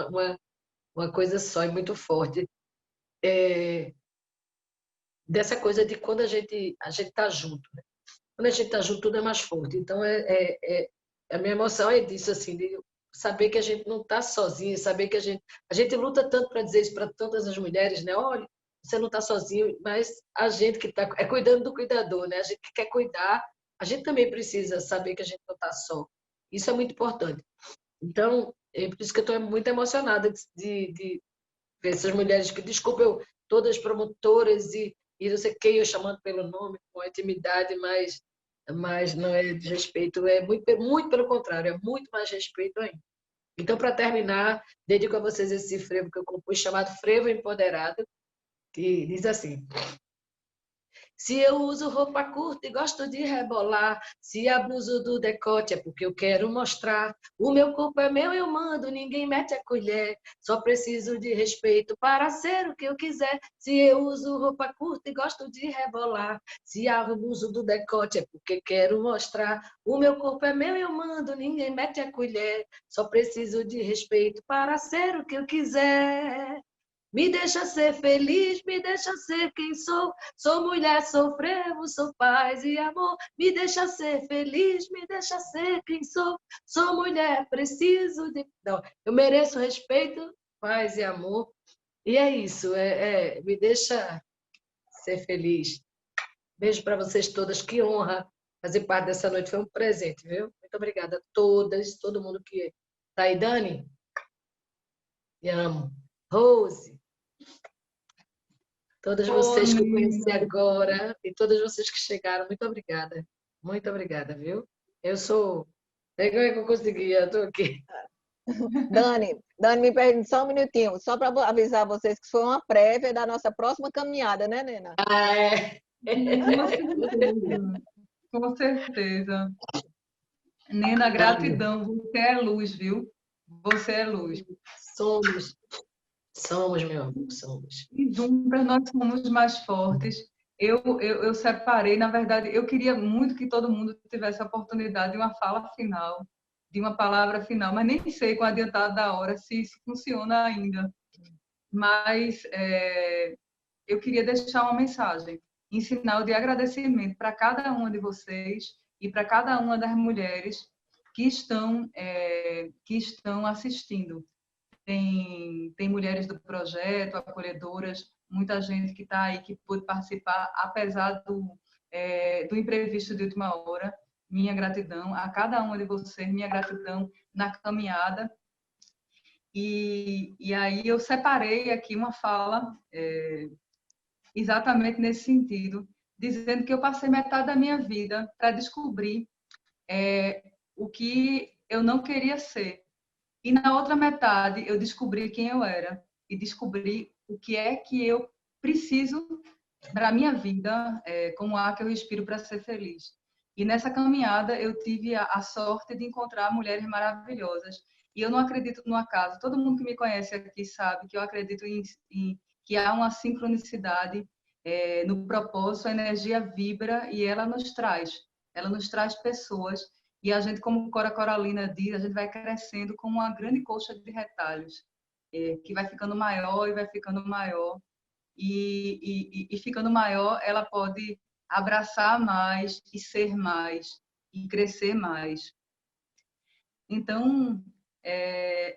uma coisa só e muito forte. Dessa coisa de quando a gente está junto, né? Quando a gente está junto, tudo é mais forte. Então, a minha emoção é disso, assim, de saber que a gente não está sozinha, saber que a gente luta tanto para dizer isso para todas as mulheres, né? Olha, você não está sozinho, mas a gente que está cuidando do cuidador, né? A gente que quer cuidar, a gente também precisa saber que a gente não está só. Isso é muito importante. Então, é por isso que eu estou muito emocionada de ver essas mulheres que, desculpa, todas promotoras e não sei quem eu chamando pelo nome, com intimidade, mas não é de respeito, é muito pelo contrário, é muito mais respeito ainda. Então, para terminar, dedico a vocês esse frevo que eu compus, chamado Frevo Empoderado, que diz assim: se eu uso roupa curta e gosto de rebolar, se abuso do decote é porque eu quero mostrar. O meu corpo é meu, eu mando, ninguém mete a colher. Só preciso de respeito para ser o que eu quiser. Se eu uso roupa curta e gosto de rebolar, se abuso do decote é porque quero mostrar. O meu corpo é meu, eu mando, ninguém mete a colher. Só preciso de respeito para ser o que eu quiser. Me deixa ser feliz, me deixa ser quem sou. Sou mulher, sou frevo, sou paz e amor. Me deixa ser feliz, me deixa ser quem sou. Sou mulher, preciso de... Não, eu mereço respeito, paz e amor. E é isso, me deixa ser feliz. Beijo para vocês todas, que honra fazer parte dessa noite. Foi um presente, viu? Muito obrigada a todas, todo mundo que está aí. Dani, te amo. Rose, todas vocês que eu conheci agora e todas vocês que chegaram, muito obrigada, viu? Eu sou... É que eu consegui, eu estou aqui. Dani, me permite só um minutinho, só para avisar vocês que foi uma prévia da nossa próxima caminhada, né, Nena? Ah, é. Com certeza. Com certeza. Nena, Valeu. gratidão. Você é luz, viu? Você é luz. Somos, somos, meu amor, somos. E juntas nós somos mais fortes. Eu separei, na verdade, eu queria muito que todo mundo tivesse a oportunidade de uma fala final, de uma palavra final, mas nem sei com o adiantado da hora se isso funciona ainda. Mas eu queria deixar uma mensagem em sinal de agradecimento para cada uma de vocês e para cada uma das mulheres que estão assistindo. Tem mulheres do projeto, acolhedoras, muita gente que está aí, que pôde participar, apesar do imprevisto de última hora. Minha gratidão a cada uma de vocês, minha gratidão na caminhada. E aí eu separei aqui uma fala exatamente nesse sentido, dizendo que eu passei metade da minha vida para descobrir o que eu não queria ser. E na outra metade, eu descobri quem eu era e descobri o que é que eu preciso para a minha vida, como ar que eu respiro para ser feliz. E nessa caminhada, eu tive a sorte de encontrar mulheres maravilhosas. E eu não acredito no acaso. Todo mundo que me conhece aqui sabe que eu acredito que há uma sincronicidade no propósito, a energia vibra e ela nos traz. Ela nos traz pessoas e a gente, como Cora Coralina diz, a gente vai crescendo como uma grande colcha de retalhos, que vai ficando maior e vai ficando maior. E ficando maior, ela pode abraçar mais e ser mais e crescer mais. Então,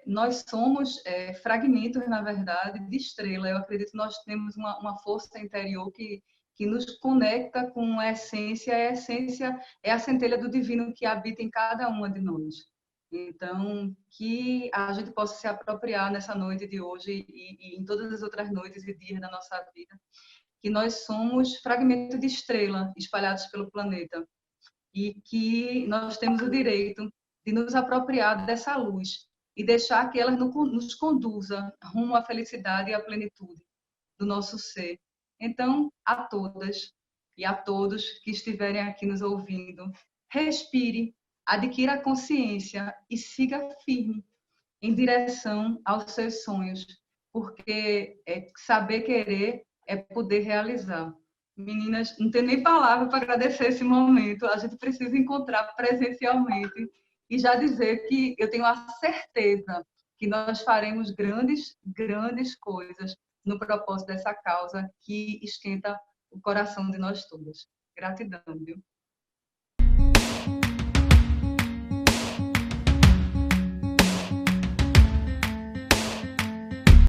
nós somos fragmentos, na verdade, de estrela. Eu acredito que nós temos uma força interior que nos conecta com a essência é a centelha do divino que habita em cada uma de nós. Então, que a gente possa se apropriar nessa noite de hoje e em todas as outras noites e dias da nossa vida, que nós somos fragmentos de estrela espalhados pelo planeta e que nós temos o direito de nos apropriar dessa luz e deixar que ela nos conduza rumo à felicidade e à plenitude do nosso ser. Então, a todas e a todos que estiverem aqui nos ouvindo, respire, adquira consciência e siga firme em direção aos seus sonhos, porque saber querer é poder realizar. Meninas, não tem nem palavra para agradecer esse momento. A gente precisa encontrar presencialmente e já dizer que eu tenho a certeza que nós faremos grandes, grandes coisas no propósito dessa causa que esquenta o coração de nós todos. Gratidão, viu?